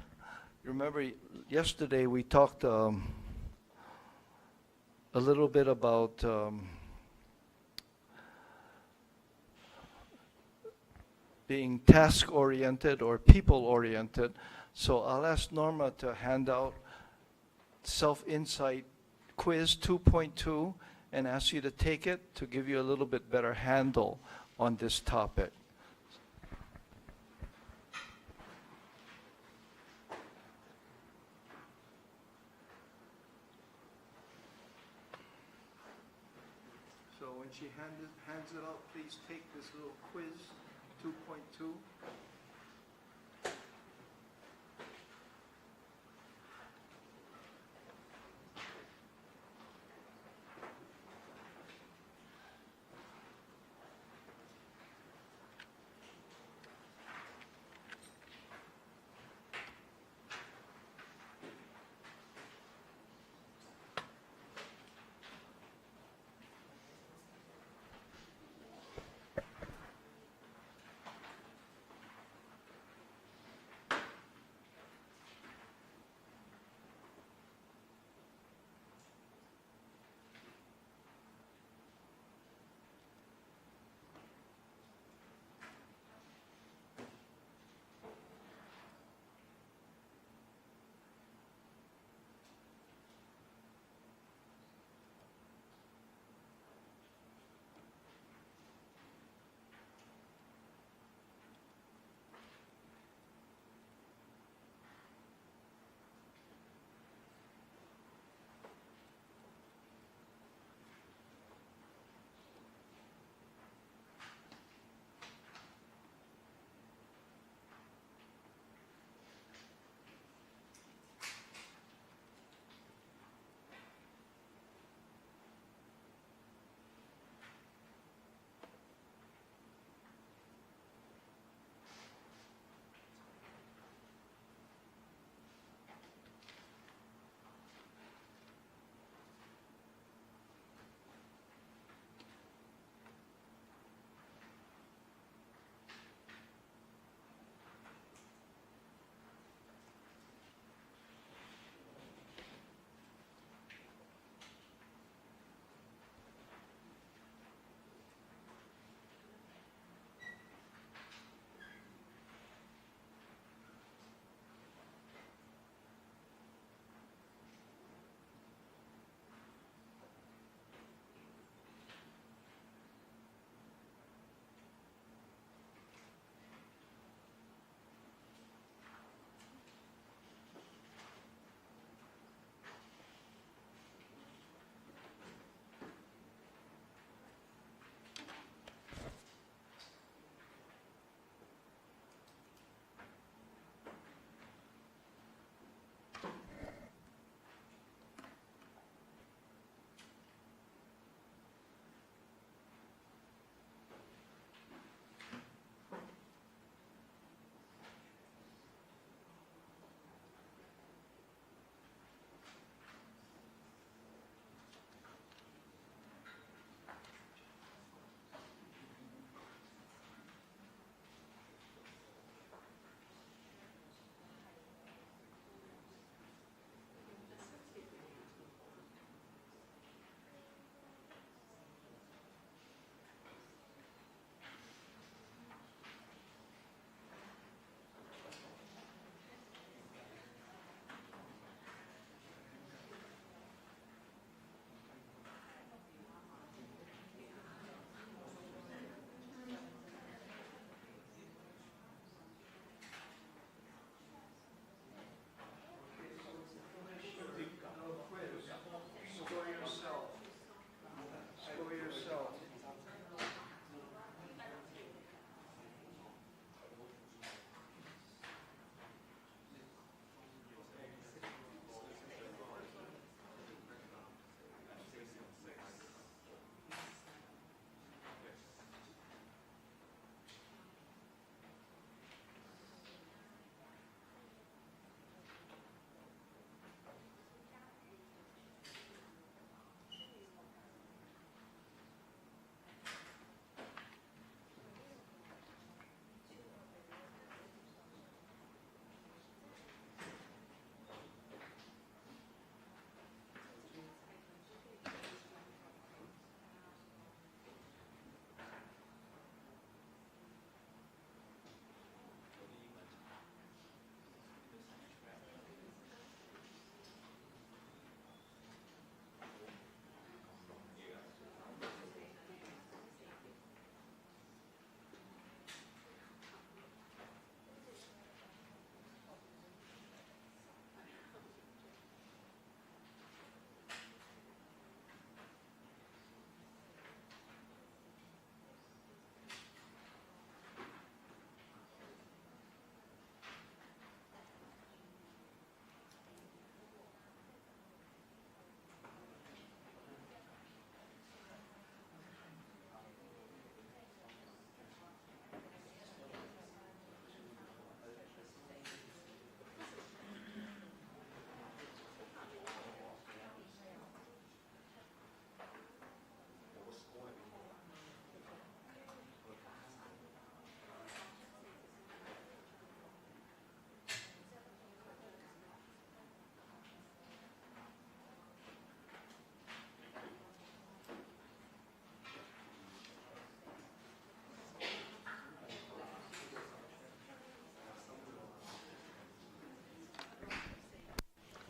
remember yesterday we talked a little bit about being task-oriented or people-oriented. So I'll ask Norma to hand out Self-Insight Quiz 2.2 and ask you to take it to give you a little bit better handle on this topic. So when she hands it out, please take this little quiz 2.2.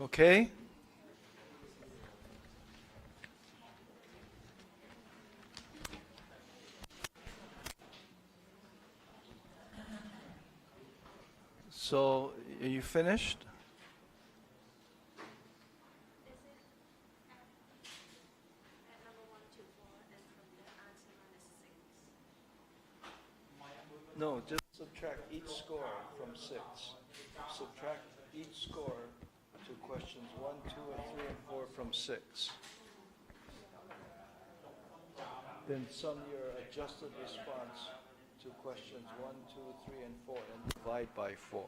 Okay? So, are you finished? No, just subtract each score from 6. Subtract each score to questions 1, 2, and 3, and 4 from 6. Then sum your adjusted response to questions 1, 2, 3, and 4, and divide by 4.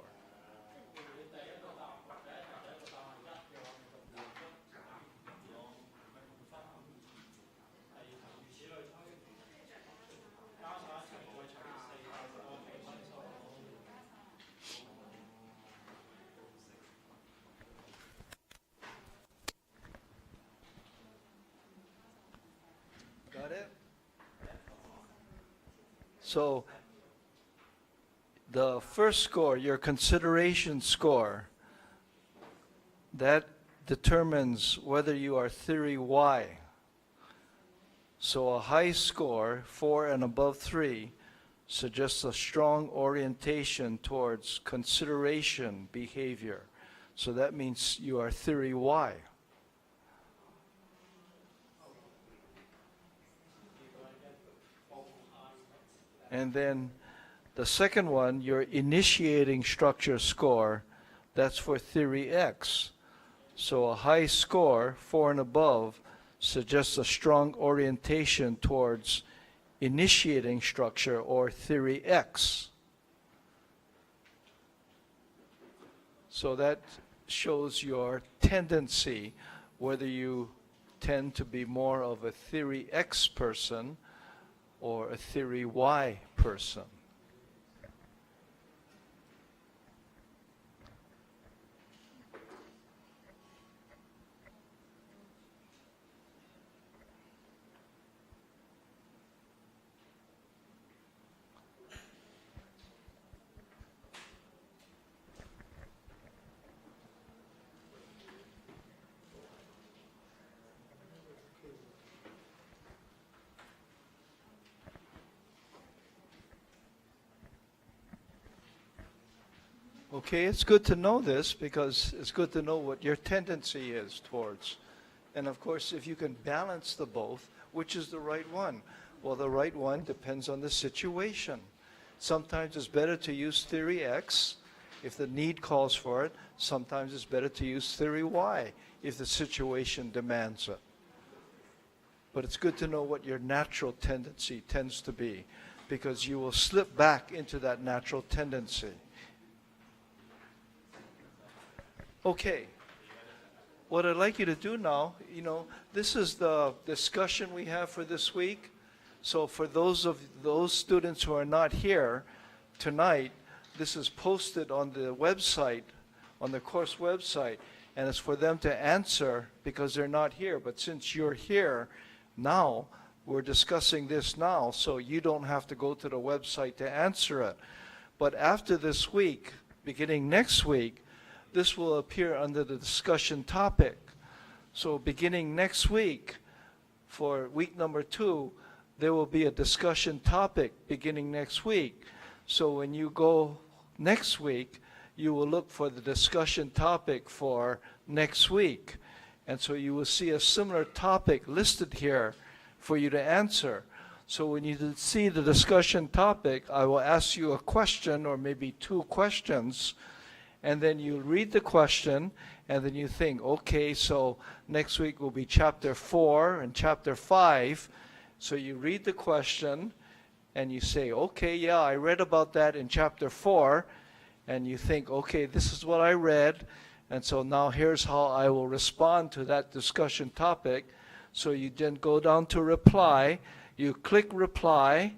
Got it? So, the first score, your consideration score, that determines whether you are theory Y. So a high score, 4 and above 3, suggests a strong orientation towards consideration behavior. So that means you are theory Y. And then the second one, your initiating structure score, that's for theory X. So a high score, 4 and above, suggests a strong orientation towards initiating structure or theory X. So that shows your tendency, whether you tend to be more of a theory X person or a theory Y person. Okay, it's good to know this because it's good to know what your tendency is towards. And of course, if you can balance the both, which is the right one? Well, the right one depends on the situation. Sometimes it's better to use theory X if the need calls for it. Sometimes it's better to use theory Y if the situation demands it. But it's good to know what your natural tendency tends to be, because you will slip back into that natural tendency. Okay, what I'd like you to do now, this is the discussion we have for this week. So for those students who are not here tonight, this is posted on the website, on the course website, and it's for them to answer because they're not here. But since you're here now, we're discussing this now, so you don't have to go to the website to answer it. But after this week, beginning next week, this will appear under the discussion topic. So beginning next week, for week number 2, there will be a discussion topic beginning next week. So when you go next week, you will look for the discussion topic for next week. And so you will see a similar topic listed here for you to answer. So when you see the discussion topic, I will ask you a question or maybe 2 questions, and then you read the question, and then you think, okay, so next week will be chapter 4 and chapter 5. So you read the question, and you say, okay, yeah, I read about that in chapter 4, and you think, okay, this is what I read, and so now here's how I will respond to that discussion topic. So you then go down to reply, you click reply,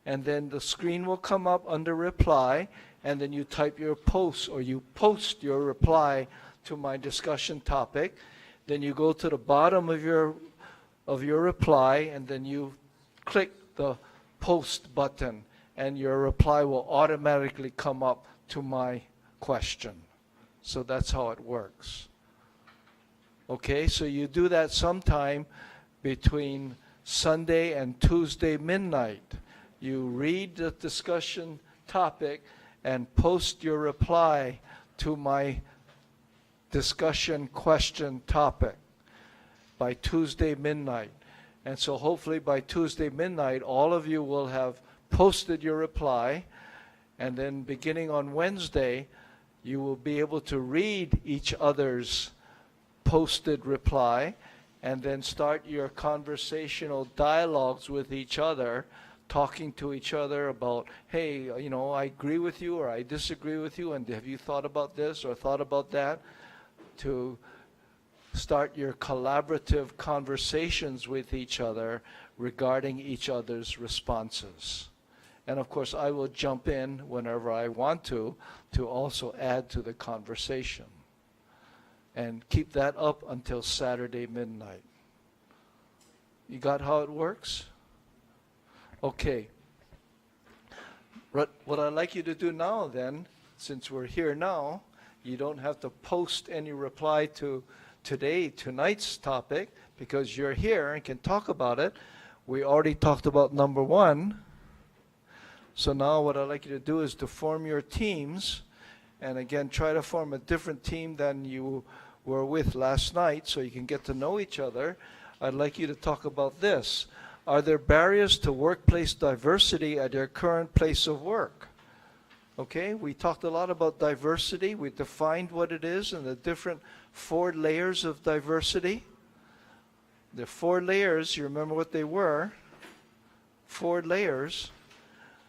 and then the screen will come up under reply, and then you type your post, or you post your reply to my discussion topic. Then you go to the bottom of your reply, and then you click the post button, and your reply will automatically come up to my question. So that's how it works. Okay, so you do that sometime between Sunday and Tuesday midnight. You read the discussion topic and post your reply to my discussion question topic by Tuesday midnight. And so hopefully by Tuesday midnight, all of you will have posted your reply, and then beginning on Wednesday, you will be able to read each other's posted reply and then start your conversational dialogues with each other, talking to each other about, hey, you know, I agree with you or I disagree with you, and have you thought about this or thought about that? To start your collaborative conversations with each other regarding each other's responses. And of course, I will jump in whenever I want to also add to the conversation. And keep that up until Saturday midnight. You got how it works? Okay. What I'd like you to do now then, since we're here now, you don't have to post any reply to tonight's topic, because you're here and can talk about it. We already talked about number one. So now what I'd like you to do is to form your teams, and again, try to form a different team than you were with last night so you can get to know each other. I'd like you to talk about this. Are there barriers to workplace diversity at your current place of work? Okay, we talked a lot about diversity. We defined what it is and the different 4 layers of diversity. The 4 layers, you remember what they were? 4 layers.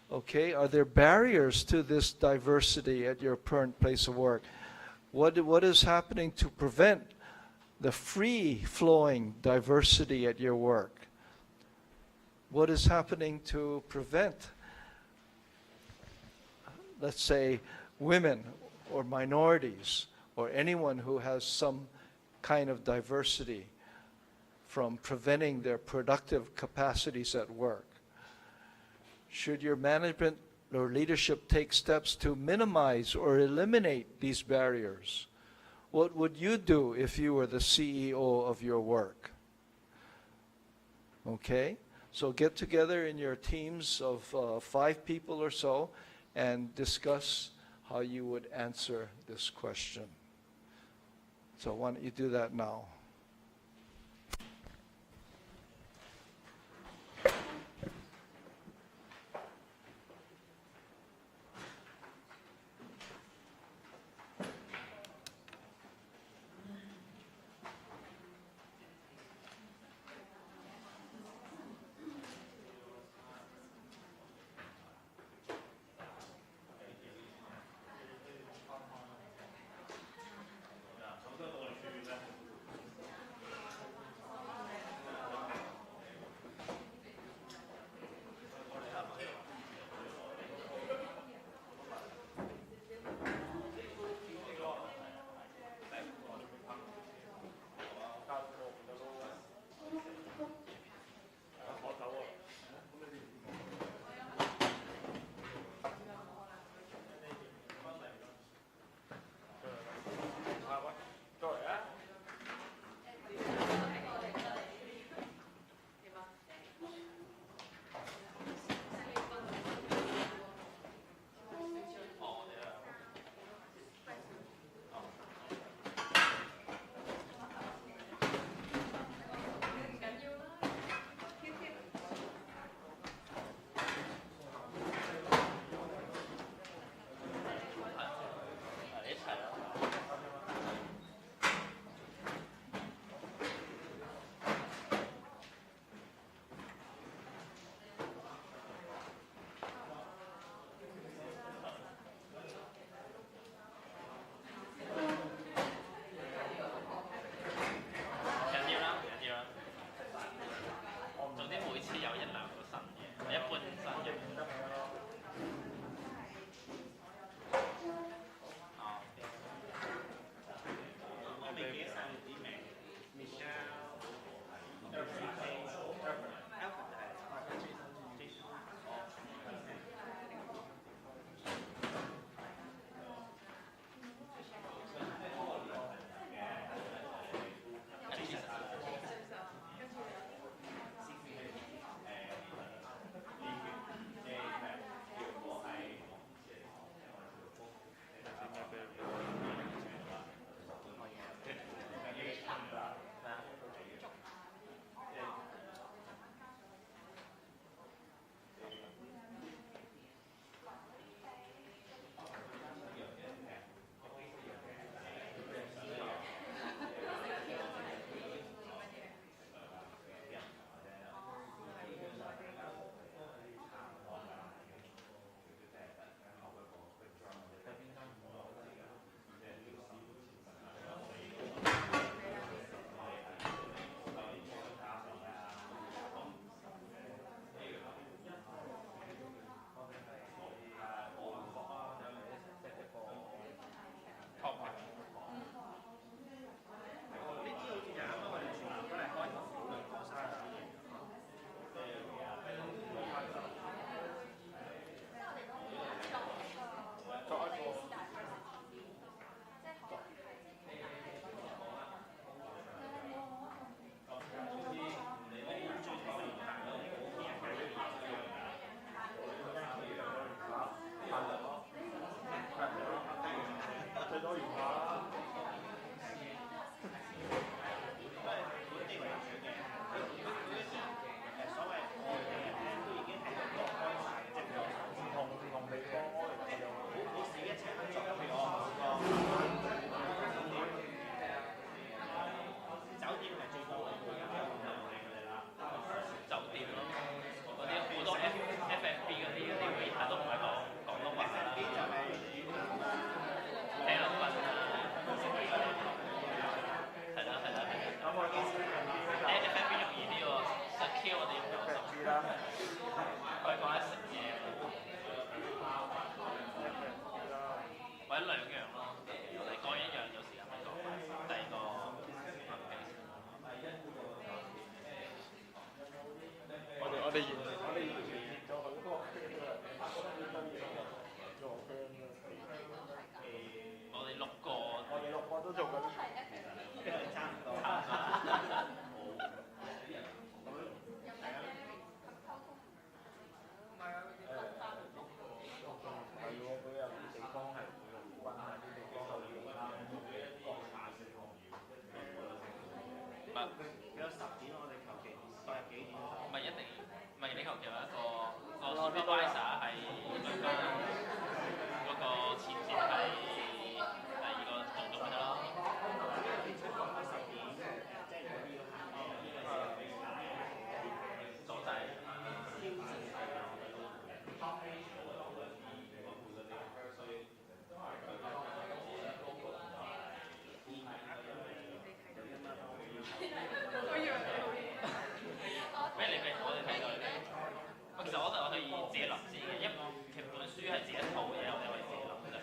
Okay, are there barriers to this diversity at your current place of work? What is happening to prevent the free-flowing diversity at your work? What is happening to prevent, let's say, women or minorities or anyone who has some kind of diversity from preventing their productive capacities at work? Should your management or leadership take steps to minimize or eliminate these barriers? What would you do if you were the CEO of your work? Okay, so get together in your teams of 5 people or so and discuss how you would answer this question. So why don't you do that now? 佢講緊食嘢，或者兩樣咯。你講一樣有時間咪講第二個。我哋完咗好多。我哋六個都做緊，差唔多。唔係一定，唔係你求其有一個 supervisor 係嗰個前線係第二個做咪得咯。阻滯。我哋睇到其實我覺得我可以自己諗先嘅，因為其實本書係自己一套嘢，我哋可以自己諗嘅。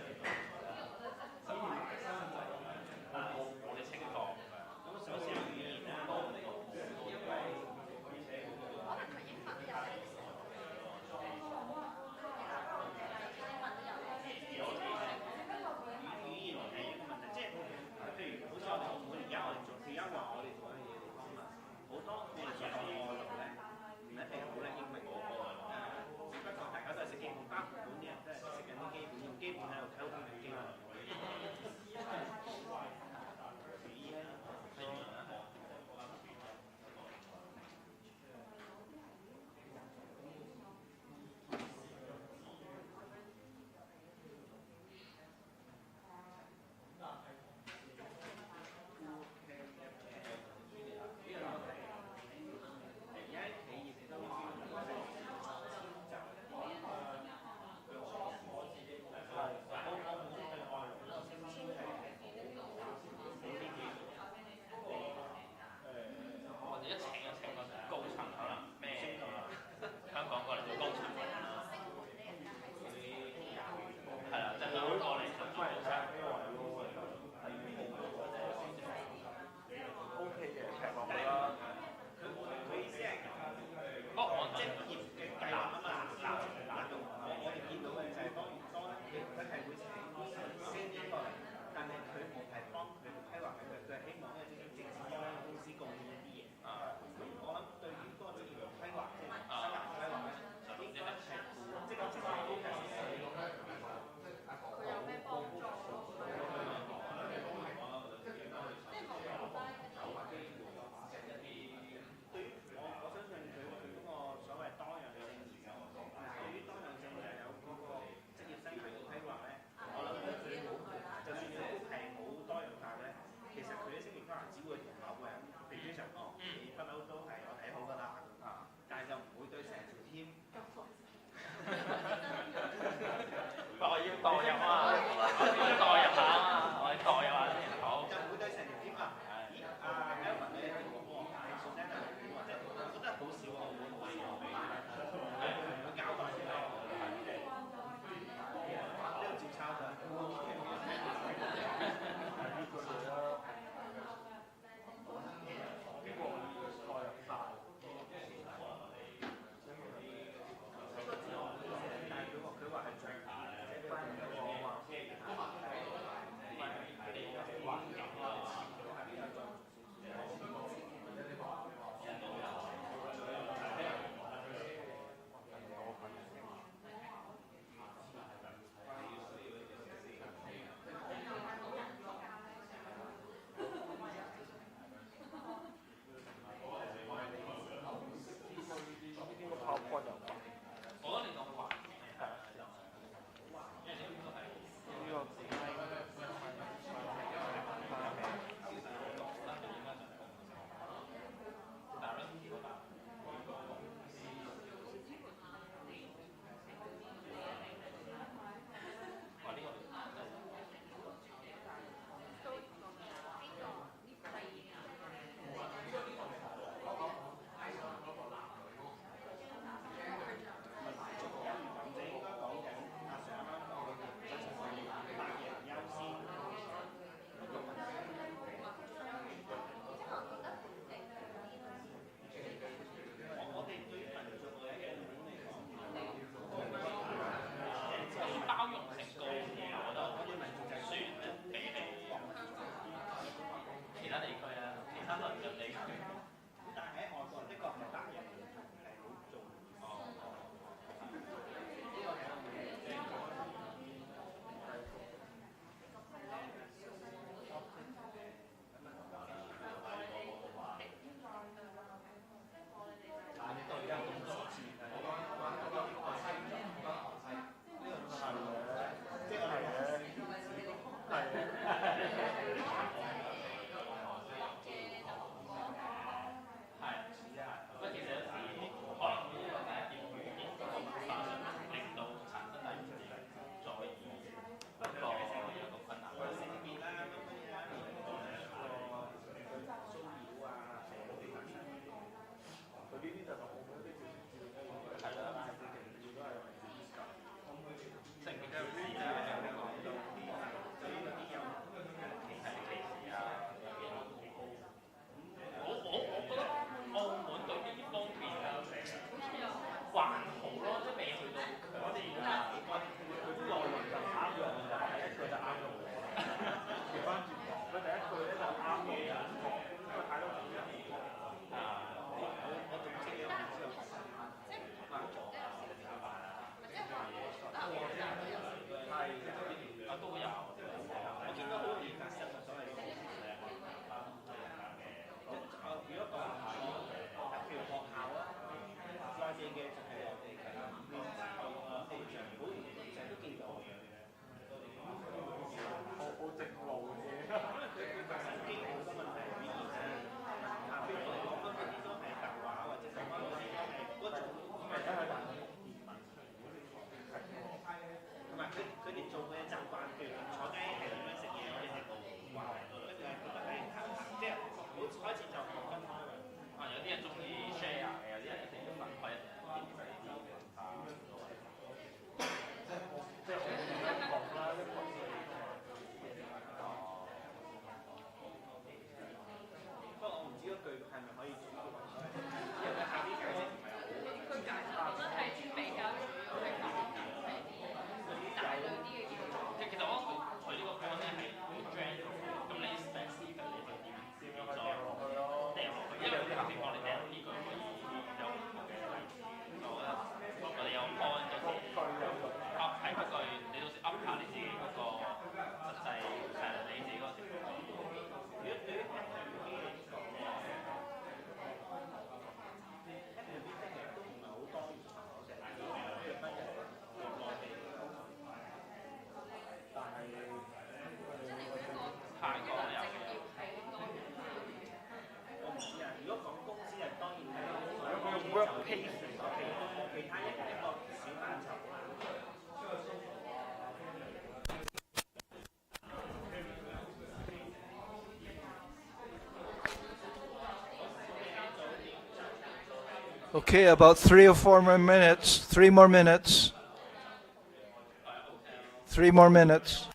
Okay, about 3 or 4 more minutes. 3 more minutes. 3 more minutes.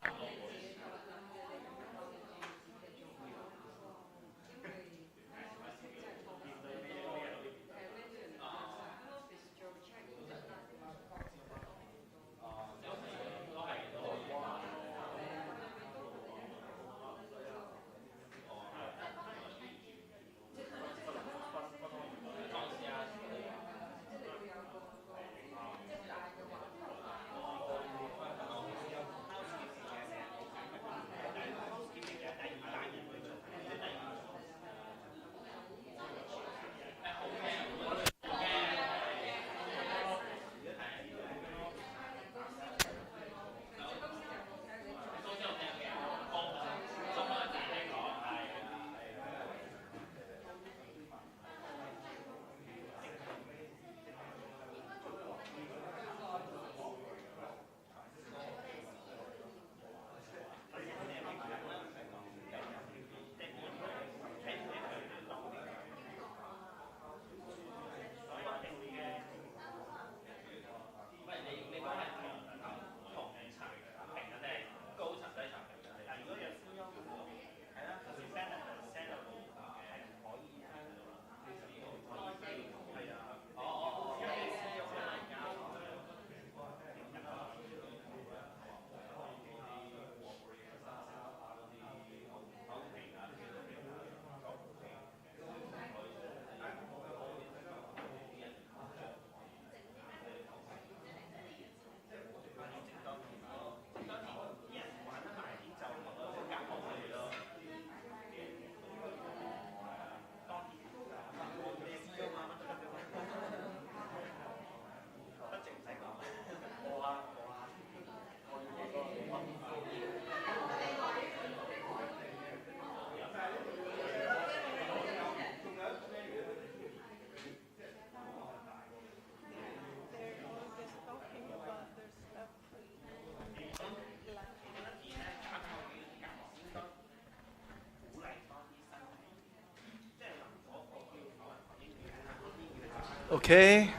Okay.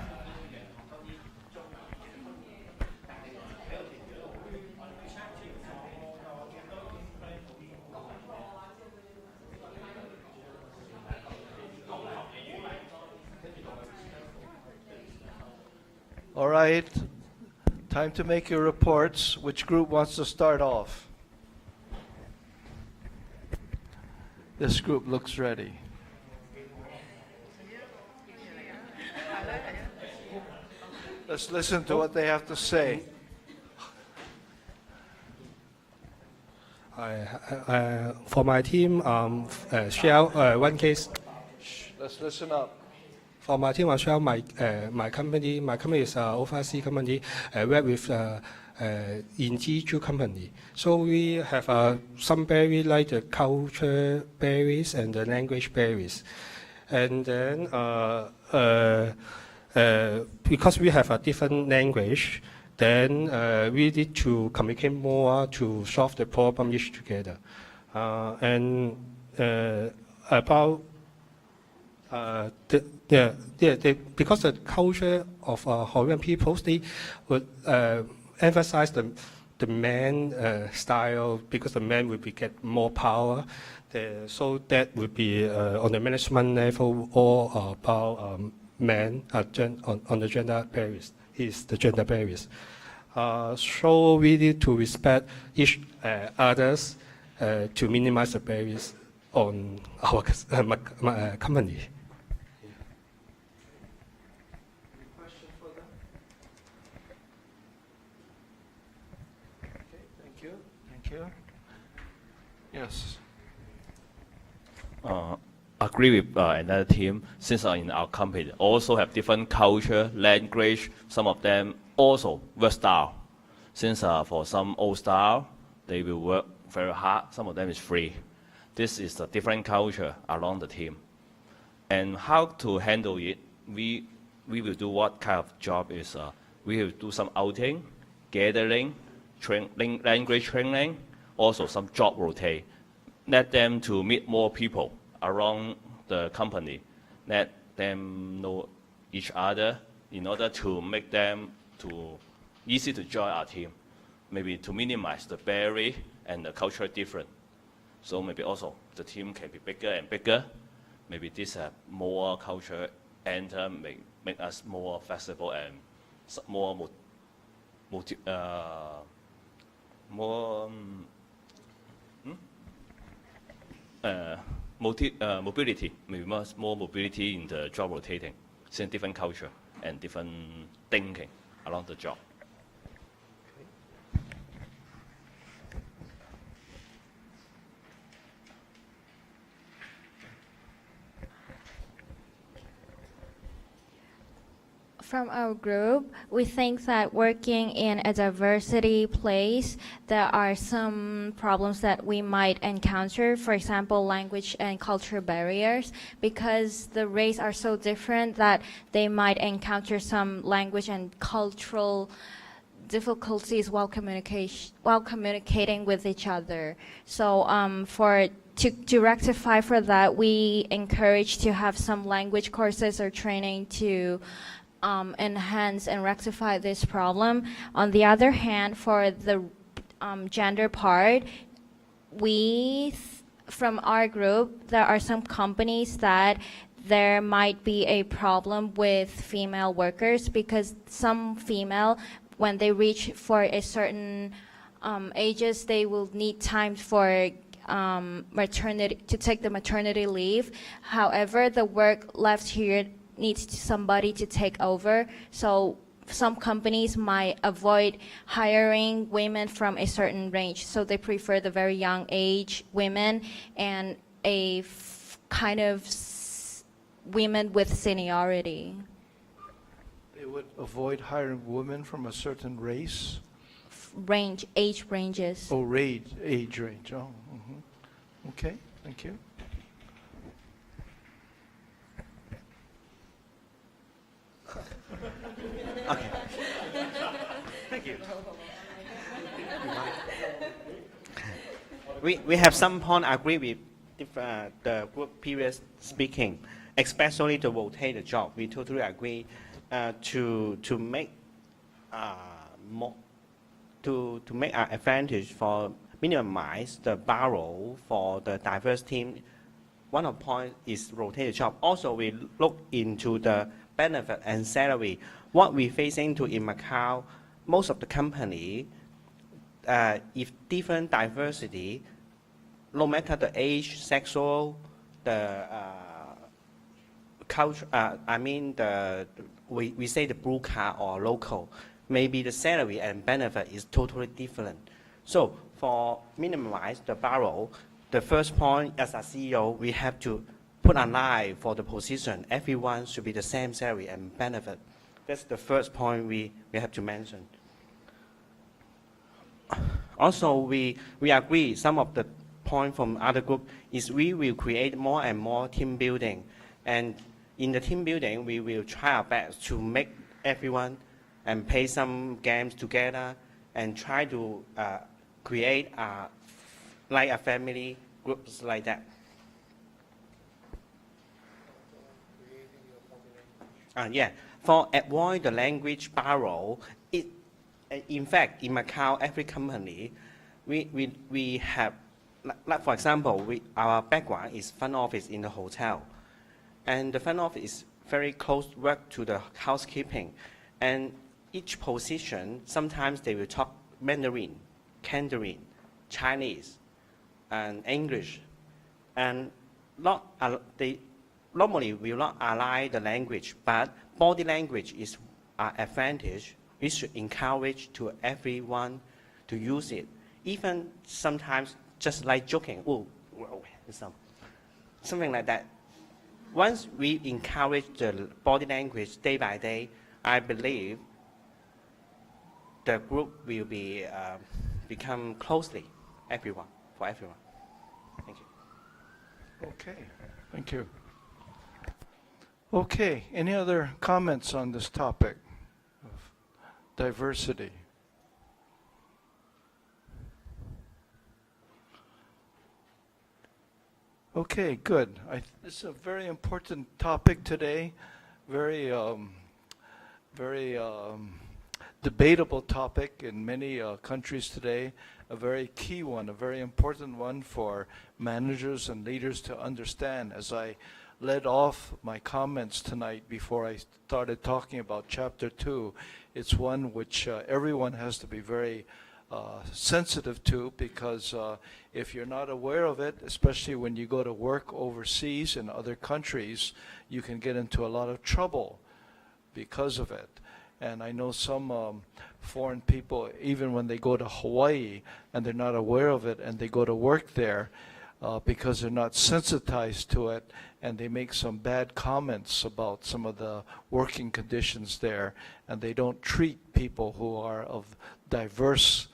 All right. Time to make your reports. Which group wants to start off? This group looks ready. Let's listen to what they have to say. For my team, Shell, one case. Let's listen up. For my team, Shell, my company is overseas company, work with in Jeju company. So we have some barriers like the culture barriers and the language barriers, and then because we have a different language, then we need to communicate more to solve the problem each together. And about because the culture of Hawaiian people, they would emphasize the man style because the man will get more power. So that would be on the management level all about men on the gender barriers. Is the gender barriers. So we need to respect each others to minimize the barriers on our company. Question for them? Okay, thank you. Thank you. Yes. Agree with another team, since in our company also have different culture, language, some of them also work style. Since for some old style, they will work very hard, some of them is free. This is a different culture along the team. And how to handle it, we we will do what kind of job is we will do some outing, gathering, language training, also some job rotate. Let them to meet more people around the company. Let them know each other in order to make them to easy to join our team. Maybe to minimize the barrier and the cultural difference. So maybe also the team can be bigger and bigger. Maybe this have more culture and make us more flexible and more mobility, maybe more mobility in the job rotating, seeing different culture and different thinking along the job. From our group, we think that working in a diversity place, there are some problems that we might encounter, for example, language and culture barriers, because the race are so different that they might encounter some language and cultural difficulties while communicating with each other. So to rectify for that, we encourage to have some language courses or training to enhance and rectify this problem. On the other hand, for the gender part, from our group, there are some companies that there might be a problem with female workers because some female, when they reach for a certain ages, they will need time for maternity to take the maternity leave. However, the work left here needs somebody to take over. So some companies might avoid hiring women from a certain range. So they prefer the very young age women and a kind of women with seniority. They would avoid hiring women from a certain race? Age ranges. Oh, age range. Oh, okay, thank you. Okay. Thank you. We have some point agree with the group previous speaking, especially to rotate the job. We totally agree to make more to make an advantage for minimize the barrel for the diverse team. One of the point is rotate the job. Also, we look into the benefit and salary. What we facing to in Macau, most of the company, if different diversity, no matter the age, sexual, the culture, we say the blue card or local, maybe the salary and benefit is totally different. So for minimize the barrel, the first point as a CEO, we have to put a line for the position. Everyone should be the same salary and benefit. That's the first point we have to mention. Also, we agree some of the point from other group is we will create more and more team building. And in the team building, we will try our best to make everyone and play some games together and try to create like a family groups like that. Yeah, for avoid the language barrel, in fact, in Macau, every company, we have, like for example, our background is front office in the hotel. And the front office is very close work to the housekeeping. And each position, sometimes they will talk Mandarin, Cantonese, Chinese, and English. And they normally will not align the language, but body language is an advantage. We should encourage to everyone to use it. Even sometimes just like joking, oh, something like that. Once we encourage the body language day by day, I believe the group will be become closely for everyone. Thank you. Okay, thank you. Okay, any other comments on this topic of diversity? Okay, good. This is a very important topic today, very, very debatable topic in many countries today, a very key one, a very important one for managers and leaders to understand. As I led off my comments tonight before I started talking about Chapter 2, it's one which everyone has to be very sensitive to, because if you're not aware of it, especially when you go to work overseas in other countries, you can get into a lot of trouble because of it. And I know some foreign people, even when they go to Hawaii and they're not aware of it and they go to work there, because they're not sensitized to it, and they make some bad comments about some of the working conditions there, and they don't treat people who are of diverse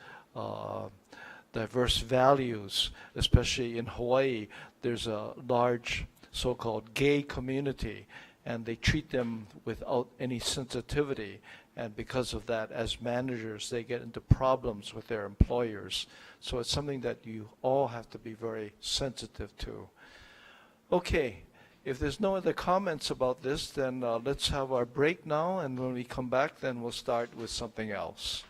values. Especially in Hawaii, there's a large so-called gay community, and they treat them without any sensitivity. And because of that, as managers, they get into problems with their employers. So it's something that you all have to be very sensitive to. Okay, if there's no other comments about this, then let's have our break now, and when we come back, then we'll start with something else.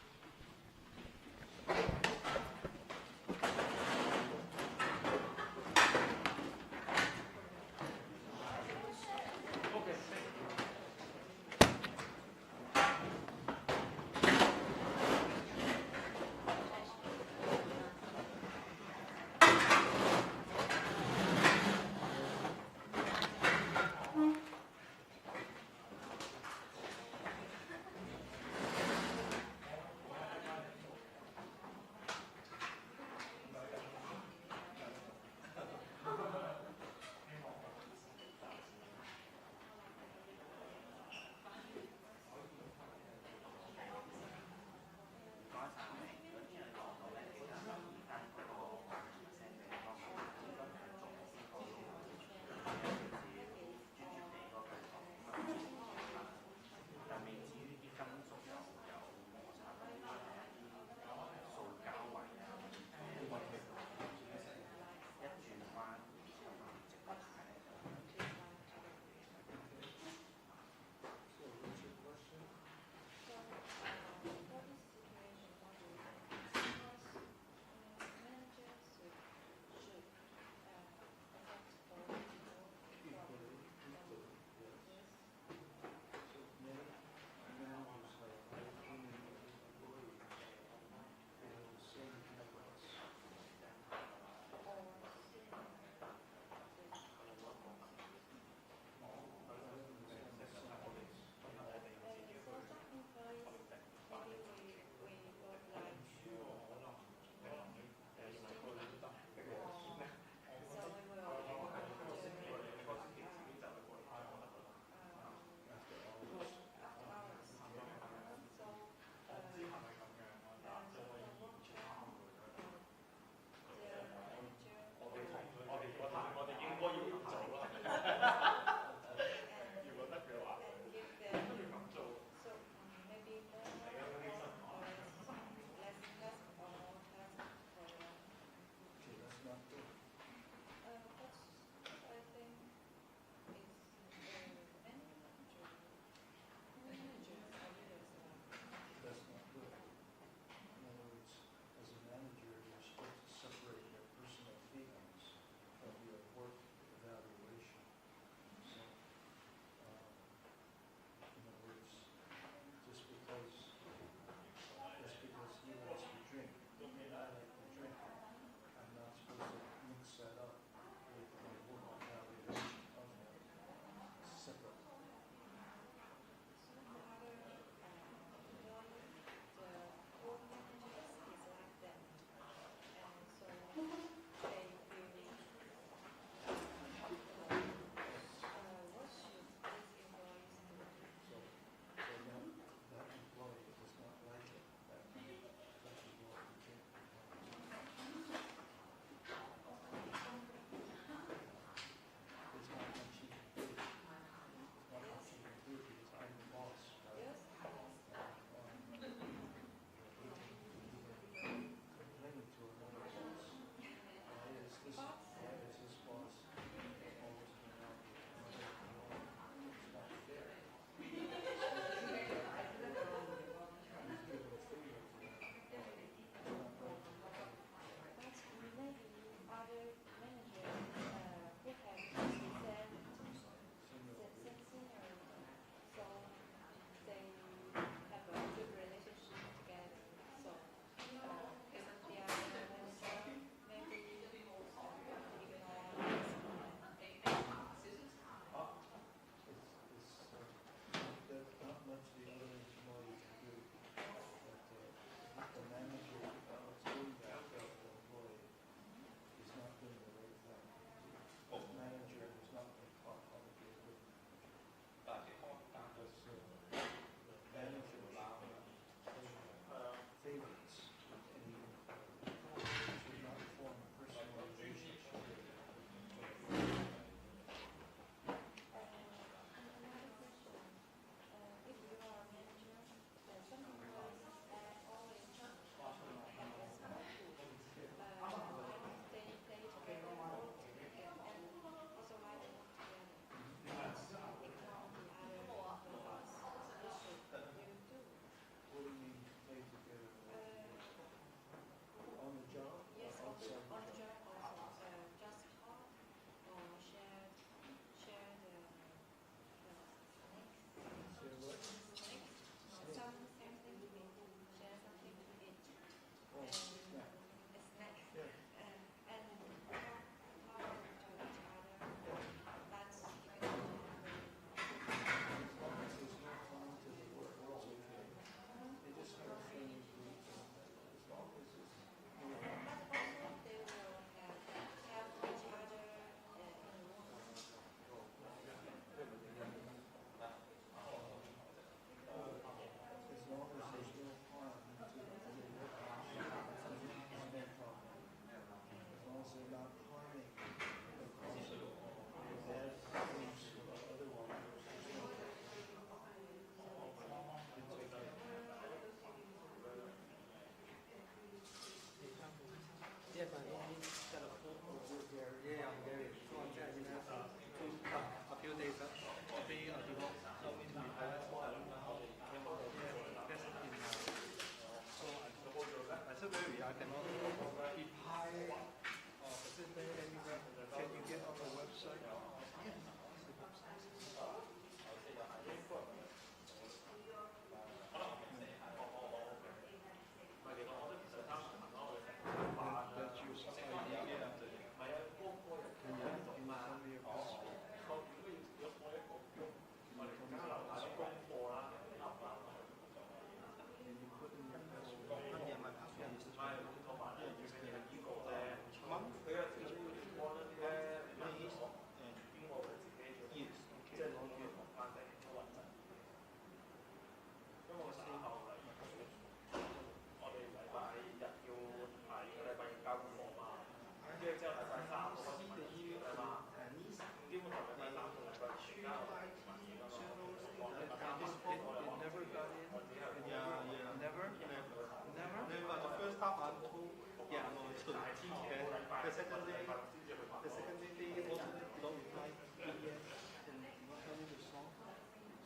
second day they also don't reply PDF and tell me to solve.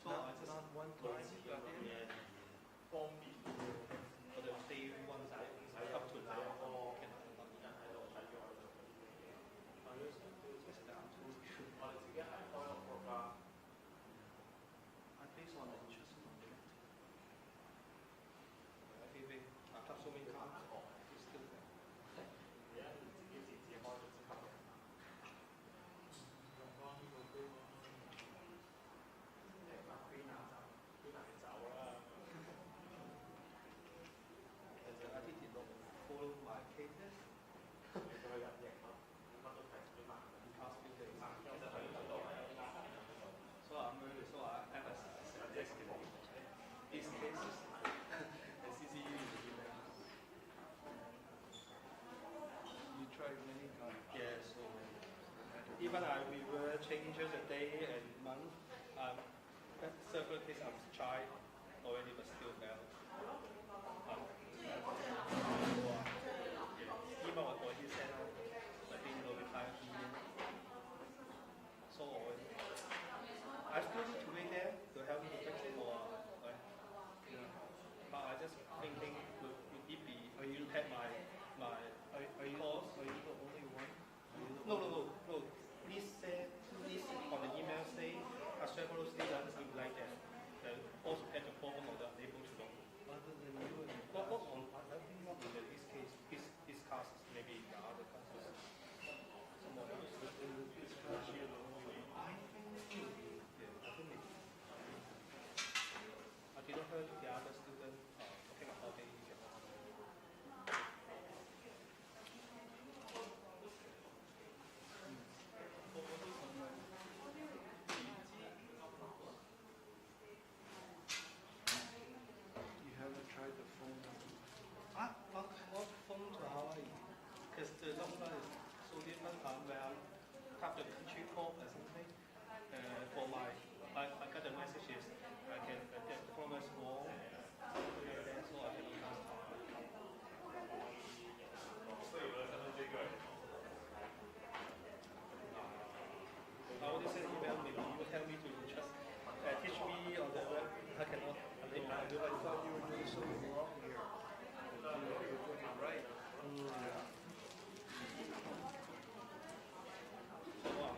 So I just Not one time you got in. for the day ones up to now can I based on the interest contract. I have so many cards. It's still there. I think they don't follow my cases. So I emphasize these cases and CCU is the email. You tried many times. Yeah, so even I will change the day and month. Several cases I've tried already, but still fail. Email already sent out, but didn't notify me. So I still need to wait there to help me to fix it, or but I just thinking would it be impact my Are you course? the only one? No. This on the email say several students would like that. Also had the problem of the unable to know. Other than you and Not on, I think not in this case, his class, maybe the other classes. Someone else. this class you're the only one. I think maybe. I didn't hear the other student talking about it. You haven't tried the phone number. What phone to Hawaii? Because the number is so different. Where I have the country code or something. For I got the messages. I can get the phone is wrong. So I can I already sent email. Maybe you will tell me to just teach me on the web. I cannot. I thought you were doing something wrong here. You're doing it right. So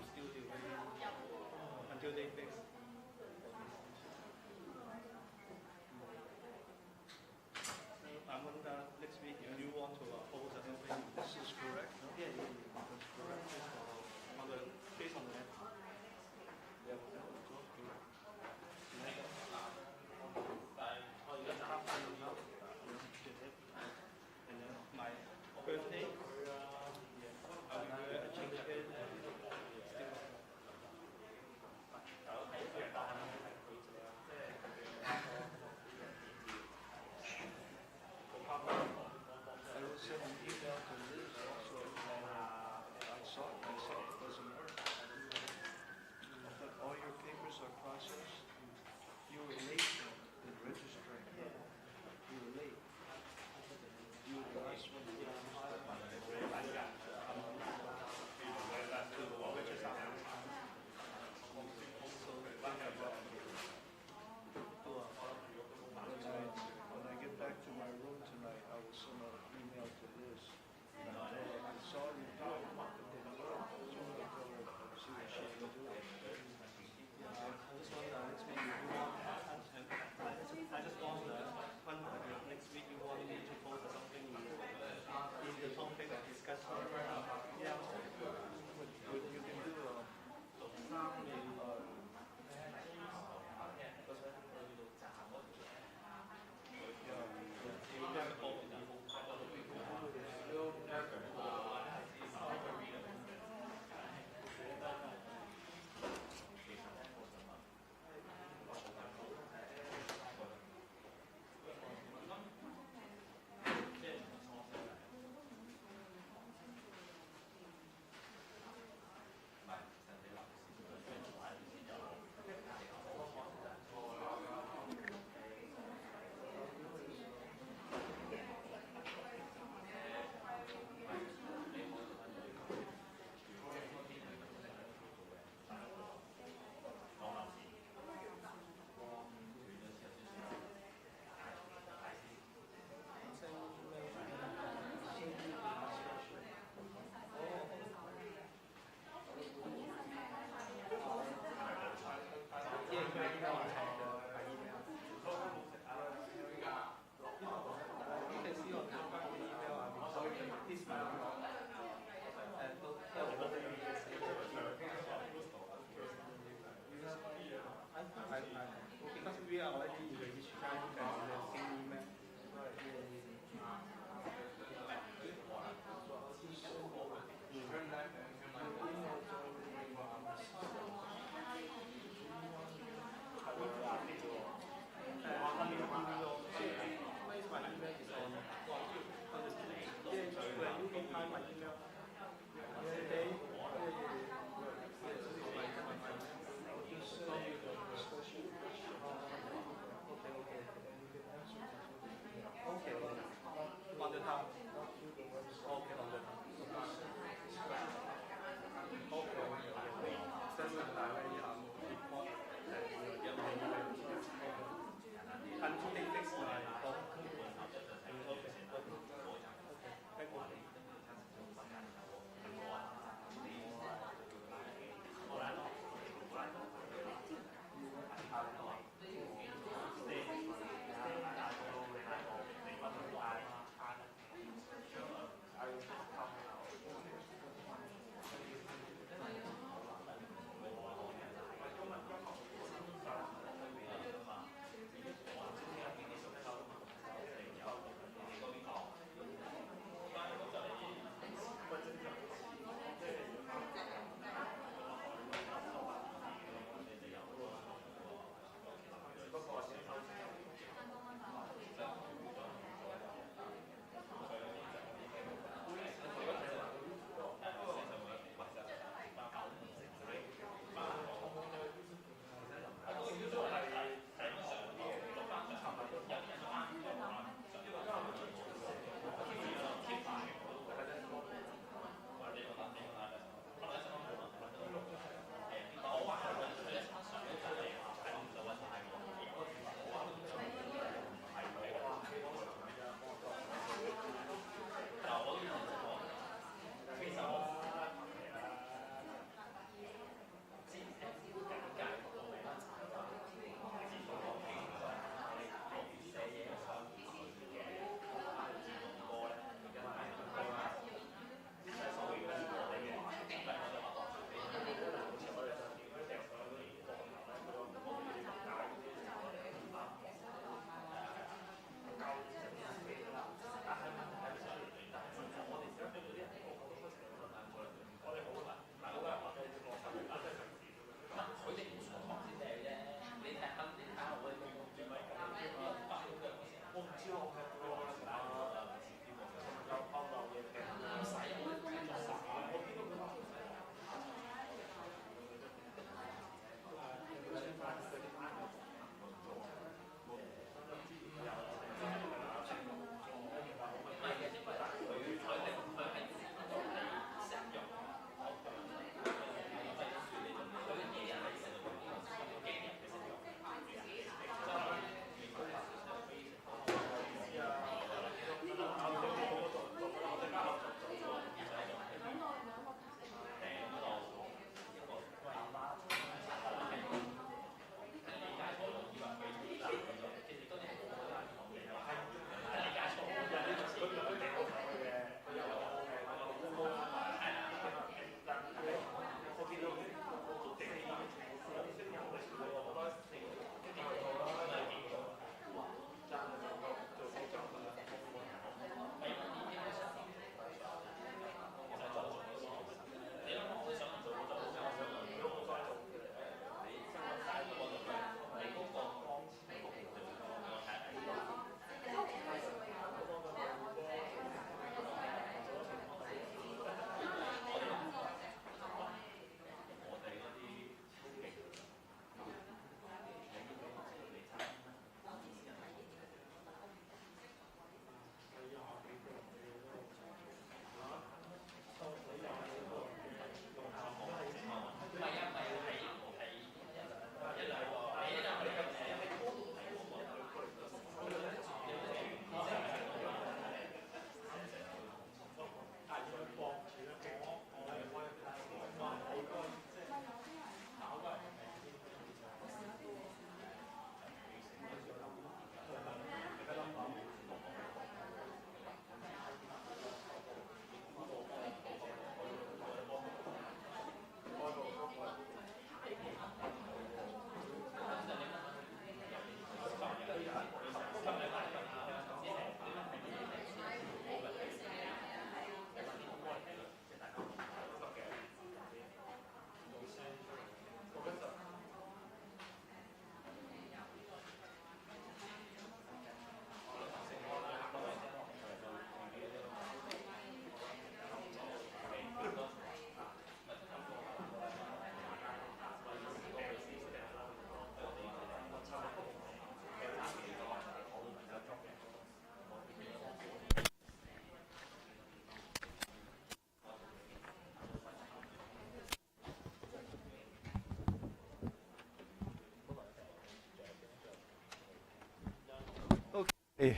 Hey.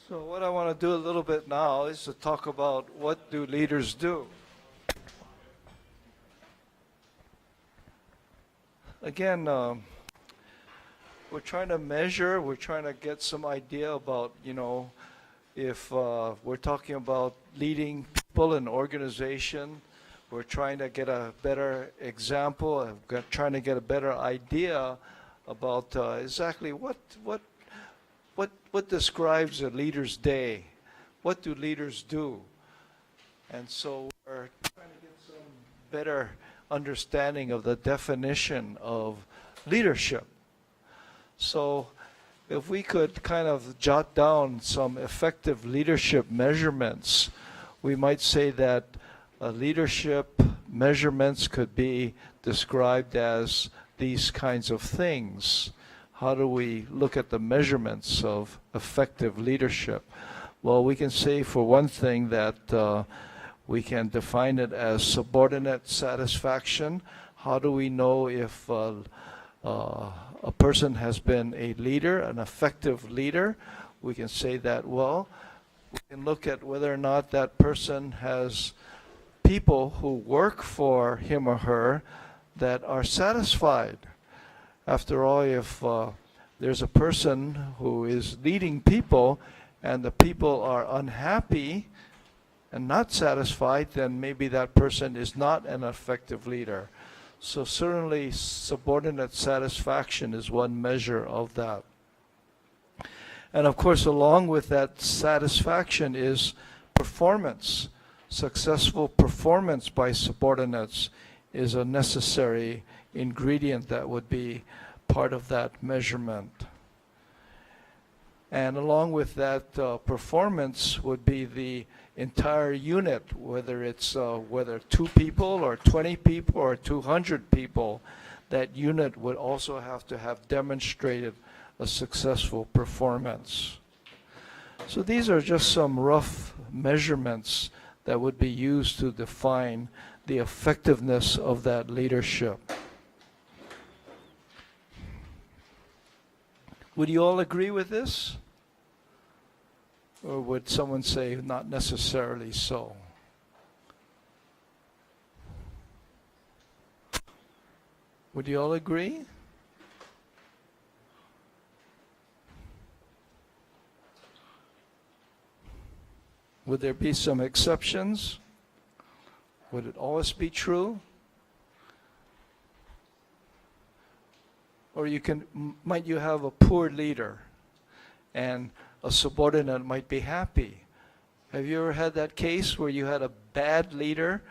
So what I want to do a little bit now is to talk about what do leaders do. Again, we're trying to measure, we're trying to get some idea about, if we're talking about leading people in organization, we're trying to get a better example, trying to get a better idea about exactly what describes a leader's day. What do leaders do? And so we're trying to get some better understanding of the definition of leadership. So if we could kind of jot down some effective leadership measurements, we might say that leadership measurements could be described as these kinds of things. How do we look at the measurements of effective leadership? Well, we can say for one thing that we can define it as subordinate satisfaction. How do we know if a person has been a leader, an effective leader? We can say that, well, we can look at whether or not that person has people who work for him or her that are satisfied. After all, if there's a person who is leading people and the people are unhappy and not satisfied, then maybe that person is not an effective leader. So certainly subordinate satisfaction is one measure of that. And of course, along with that satisfaction is performance. Successful performance by subordinates is a necessary ingredient that would be part of that measurement. And along with that performance would be the entire unit, whether it's whether 2 people or 20 people or 200 people, that unit would also have to have demonstrated a successful performance. So these are just some rough measurements that would be used to define the effectiveness of that leadership. Would you all agree with this? Or would someone say not necessarily so? Would you all agree? Would there be some exceptions? Would it always be true? Or might you have a poor leader and a subordinate might be happy? Have you ever had that case where you had a bad leader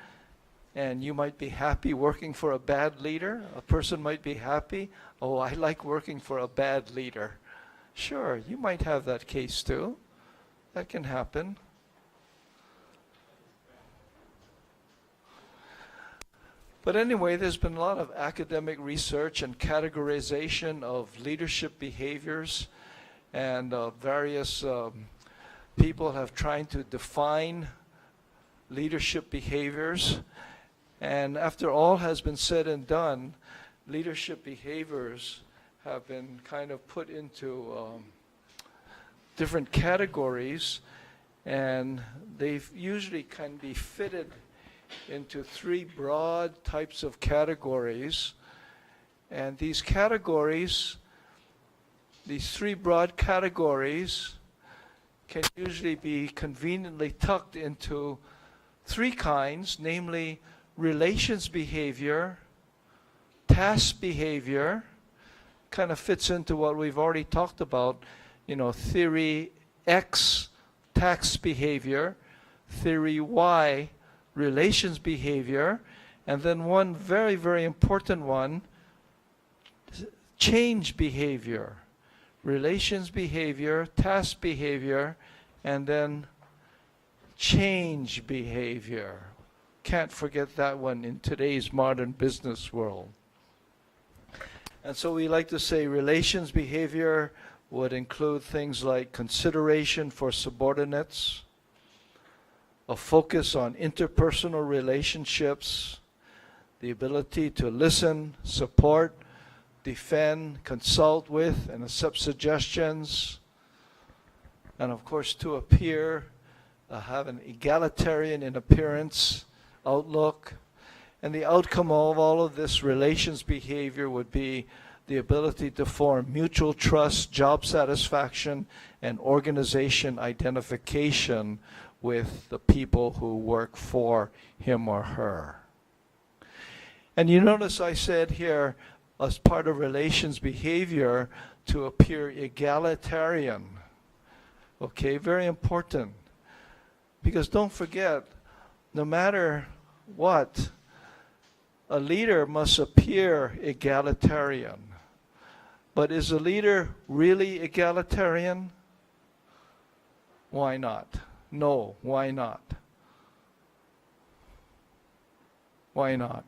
and you might be happy working for a bad leader? A person might be happy, oh, I like working for a bad leader. Sure, you might have that case too. That can happen. But anyway, there's been a lot of academic research and categorization of leadership behaviors, and various people have tried to define leadership behaviors. And after all has been said and done, leadership behaviors have been kind of put into different categories, and they usually can be fitted into 3 broad types of categories. And these categories, these 3 broad categories, can usually be conveniently tucked into 3 kinds, namely relations behavior, task behavior, kind of fits into what we've already talked about, theory X, task behavior, theory Y, relations behavior, and then one very, very important one, change behavior. Relations behavior, task behavior, and then change behavior. Can't forget that one in today's modern business world. And so we like to say relations behavior would include things like consideration for subordinates, a focus on interpersonal relationships, the ability to listen, support, defend, consult with, and accept suggestions, And of course, to appear, have an egalitarian in appearance, outlook. And the outcome of all of this relations behavior would be the ability to form mutual trust, job satisfaction, and organization identification with the people who work for him or her. And you notice I said here, as part of relations behavior, to appear egalitarian. Okay, very important. Because don't forget, no matter what, a leader must appear egalitarian. But is a leader really egalitarian? Why not? No, why not? Why not?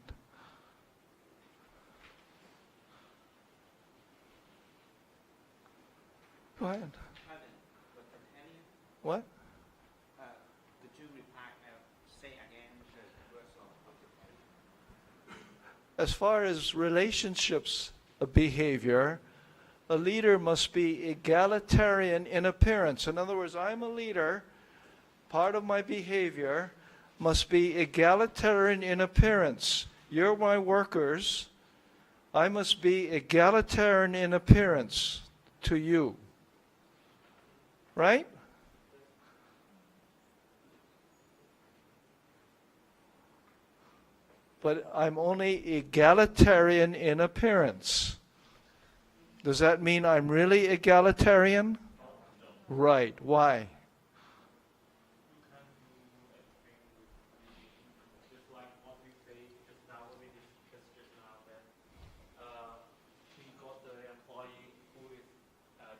Go ahead. What? Could you say again the words of As far as relationships behavior, a leader must be egalitarian in appearance. In other words, I'm a leader. Part of my behavior must be egalitarian in appearance. You're my workers. I must be egalitarian in appearance to you. Right? But I'm only egalitarian in appearance. Does that mean I'm really egalitarian? Right. Why? Just like what we say just now, we discussed just now that we got the employee who is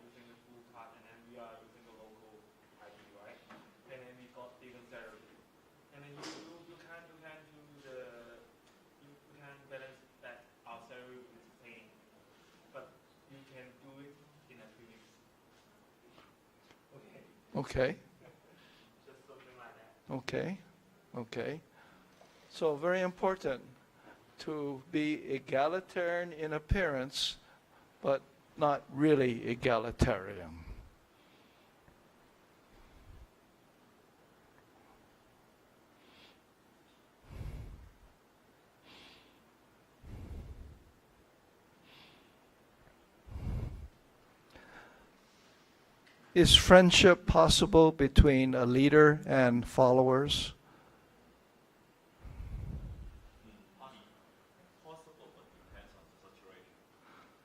using the full card, and then we are using the local ID, right? And then we got different salary. And then you can't do the you can balance that our salary is the same, but you can do it in a few weeks. Okay. Just something like that. Okay. Okay. So very important to be egalitarian in appearance, but not really egalitarian. Is friendship possible between a leader and followers? Possible, but depends on the situation.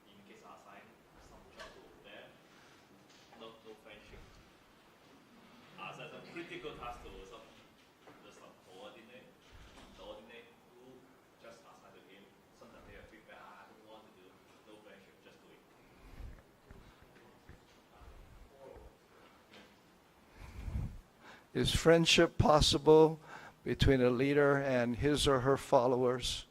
In case I assign some job over there, no friendship. As a critical task to some coordinate who just assign to him. Sometimes they have feedback, I don't want to do, no friendship, just do it. Is friendship possible between a leader and his or her followers?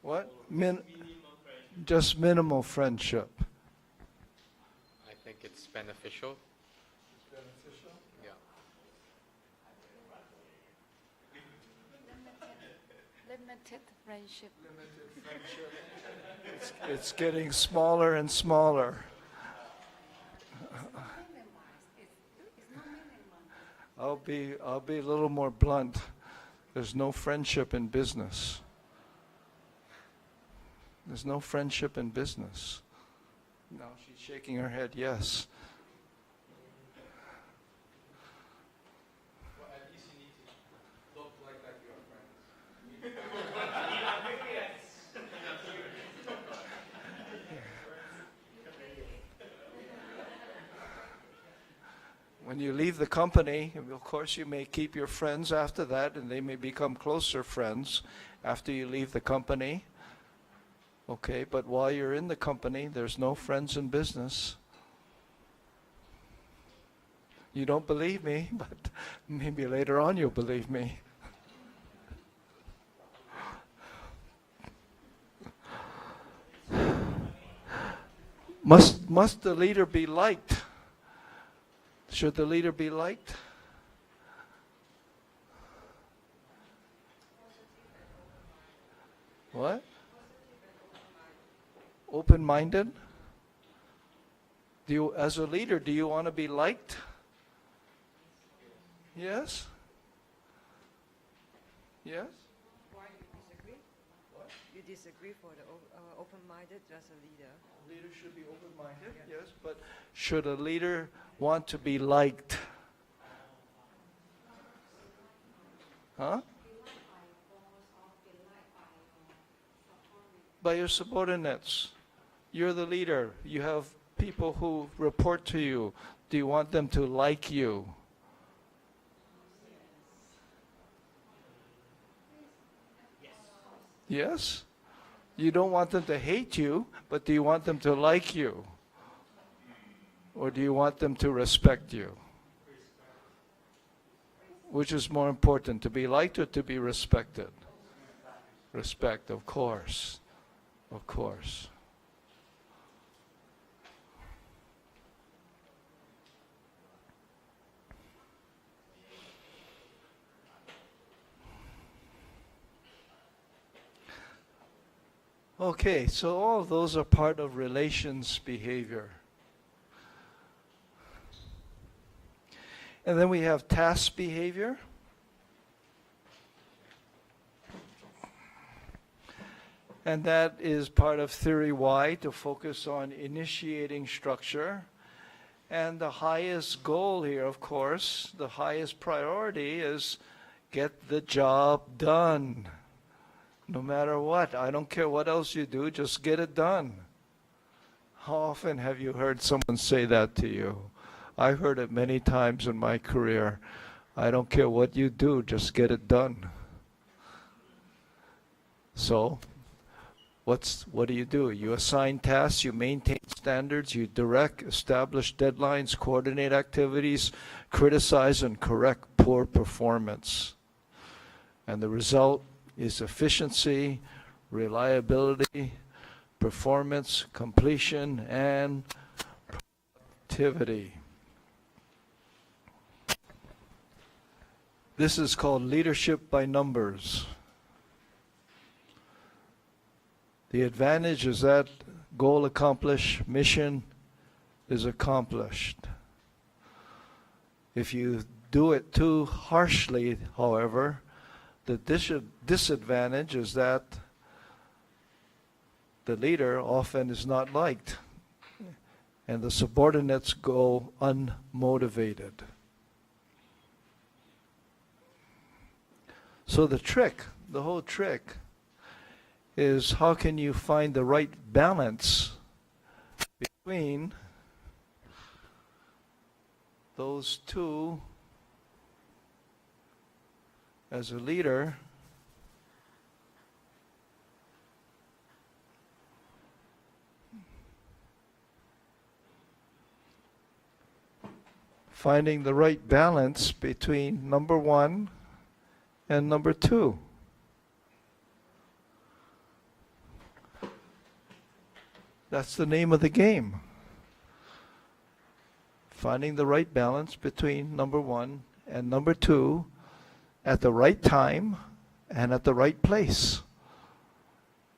What? Just minimal friendship. I think it's beneficial. Yeah. Limited friendship. It's getting smaller and smaller. I'll be a little more blunt. There's no friendship in business. There's no friendship in business. No, she's shaking her head yes. Well, at least you need to look like you are friends. When you leave the company, of course you may keep your friends after that, and they may become closer friends after you leave the company. Okay, but while you're in the company, there's no friends in business. You don't believe me, but maybe later on you'll believe me. Must the leader be liked? Should the leader be liked? What? Open-minded? Do you, as a leader, do you want to be liked? Yes? Yes? Why you disagree? What? You disagree for the open-minded as a leader. Leader should be open-minded, yes, but should a leader want to be liked? Huh? By your subordinates. You're the leader. You have people who report to you. Do you want them to like you? Yes? You don't want them to hate you, but do you want them to like you? Or do you want them to respect you? Which is more important, to be liked or to be respected? Respect, of course. Of course. Okay, so all of those are part of relations behavior. And then we have task behavior. And that is part of theory Y, to focus on initiating structure. And the highest goal here, of course, the highest priority is get the job done. No matter what, I don't care what else you do, just get it done. How often have you heard someone say that to you? I've heard it many times in my career. I don't care what you do, just get it done. So, what do? You assign tasks, you maintain standards, you direct, establish deadlines, coordinate activities, criticize and correct poor performance. And the result is efficiency, reliability, performance, completion, and productivity. This is called leadership by numbers. The advantage is that goal accomplished, mission is accomplished. If you do it too harshly, however, the disadvantage is that the leader often is not liked, and the subordinates go unmotivated. So the whole trick, is how can you find the right balance between those two as a leader. Finding the right balance between number one and number two. That's the name of the game. Finding the right balance between number one and number two at the right time and at the right place.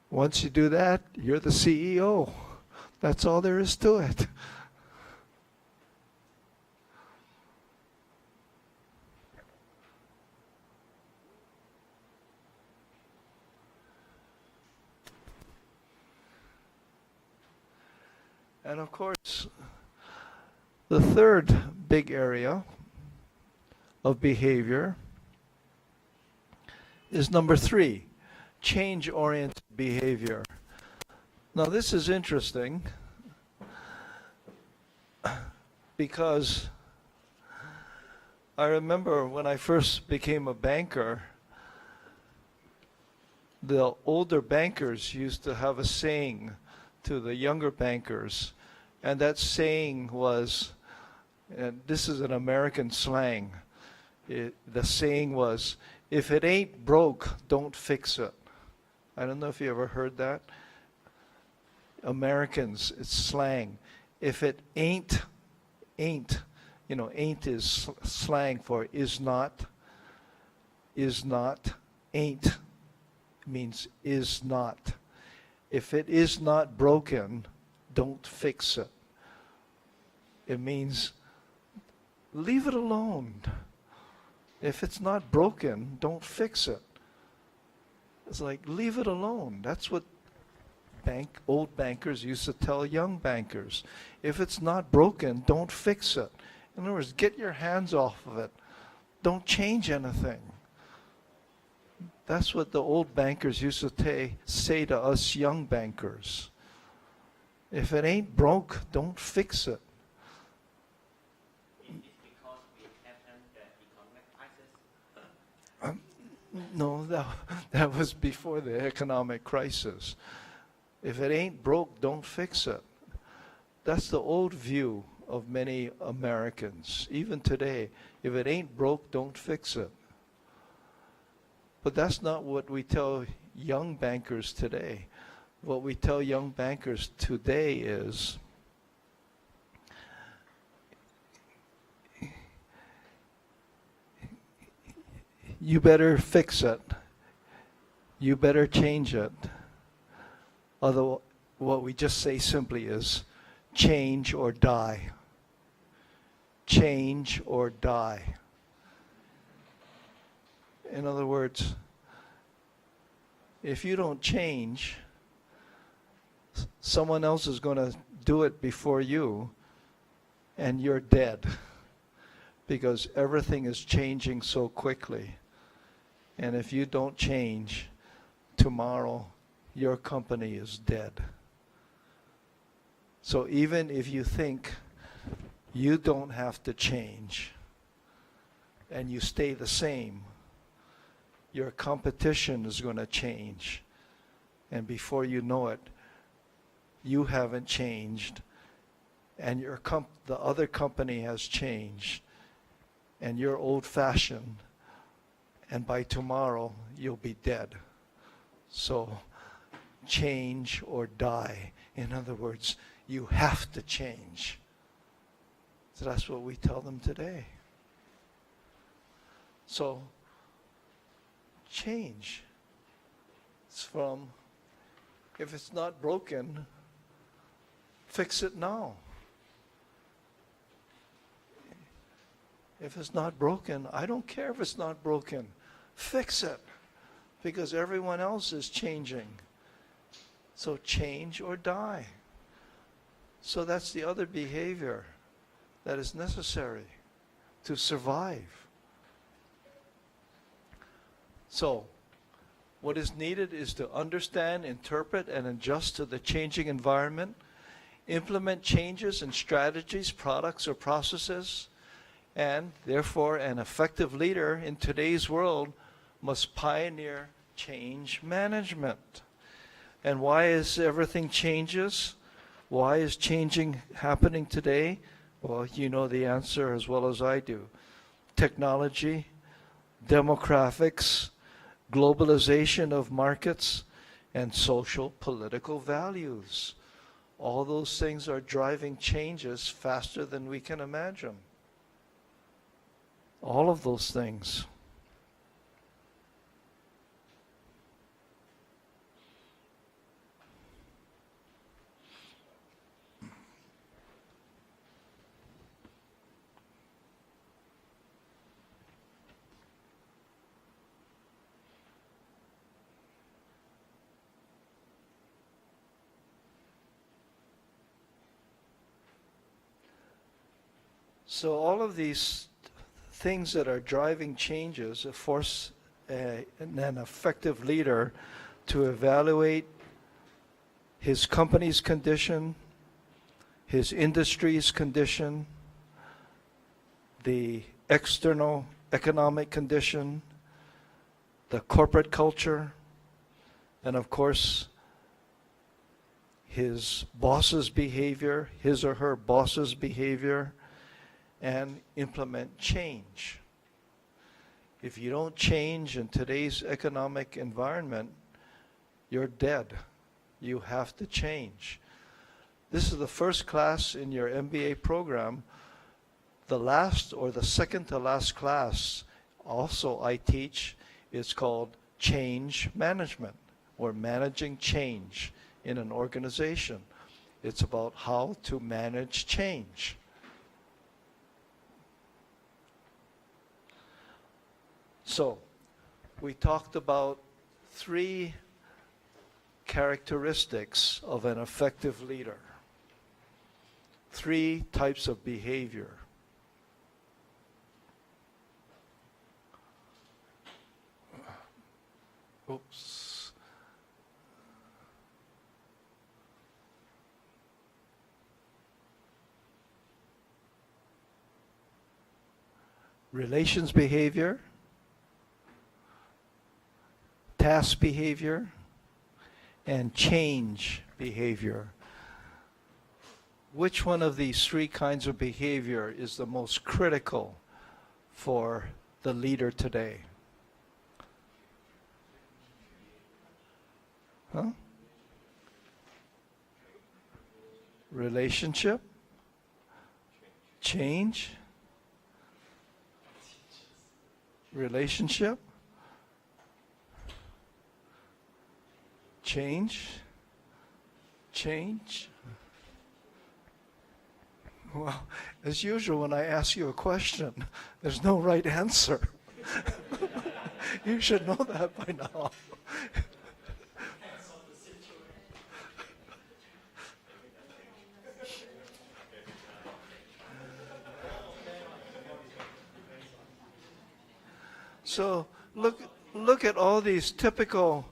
Once you do that, you're the CEO. That's all there is to it. And of course, the third big area of behavior is number 3, change-oriented behavior. Now this is interesting because I remember when I first became a banker, the older bankers used to have a saying to the younger bankers, and that saying was, and this is an American slang, the saying was, if it ain't broke, don't fix it. I don't know if you ever heard that. Americans, it's slang. If it ain't, you know, ain't is slang for is not, ain't means is not. If it is not broken, don't fix it. It means leave it alone. If it's not broken, don't fix it. It's like, leave it alone. That's what old bankers used to tell young bankers. If it's not broken, don't fix it. In other words, get your hands off of it. Don't change anything. That's what the old bankers used to say to us young bankers. If it ain't broke, don't fix it. It's because we haven't the economic crisis. No, that was before the economic crisis. If it ain't broke, don't fix it. That's the old view of many Americans, even today. If it ain't broke, don't fix it. But that's not what we tell young bankers today. What we tell young bankers today is, you better fix it. You better change it. Otherwise, what we just say simply is, change or die. Change or die. In other words, if you don't change, someone else is going to do it before you, and you're dead. Because everything is changing so quickly. And if you don't change, tomorrow your company is dead. So even if you think you don't have to change and you stay the same, your competition is going to change. And before you know it, you haven't changed, and the other company has changed, and you're old-fashioned, and by tomorrow you'll be dead. So change or die. In other words, you have to change. So that's what we tell them today. So change. It's from, if it's not broken, fix it now. If it's not broken, I don't care if it's not broken. Fix it. Because everyone else is changing. So change or die. So that's the other behavior that is necessary to survive. So, what is needed is to understand, interpret, and adjust to the changing environment, implement changes in strategies, products, or processes, and therefore an effective leader in today's world must pioneer change management. And why is everything changes? Why is changing happening today? Well, you know the answer as well as I do. Technology, demographics, globalization of markets, and social political values. All those things are driving changes faster than we can imagine. All of those things. So all of these things that are driving changes force an effective leader to evaluate his company's condition, his industry's condition, the external economic condition, the corporate culture, and of course, his boss's behavior, his or her boss's behavior, and implement change. If you don't change in today's economic environment, you're dead. You have to change. This is the first class in your MBA program. The last or the second to last class also I teach is called change management, or managing change in an organization. It's about how to manage change. So, we talked about 3 characteristics of an effective leader. 3 types of behavior. Oops. Relations behavior, task behavior, and change behavior. Which one of these 3 kinds of behavior is the most critical for the leader today? Huh? Relationship? Change? Relationship? Change? Change? Well, as usual, when I ask you a question, there's no right answer. You should know that by now. So look at all these typical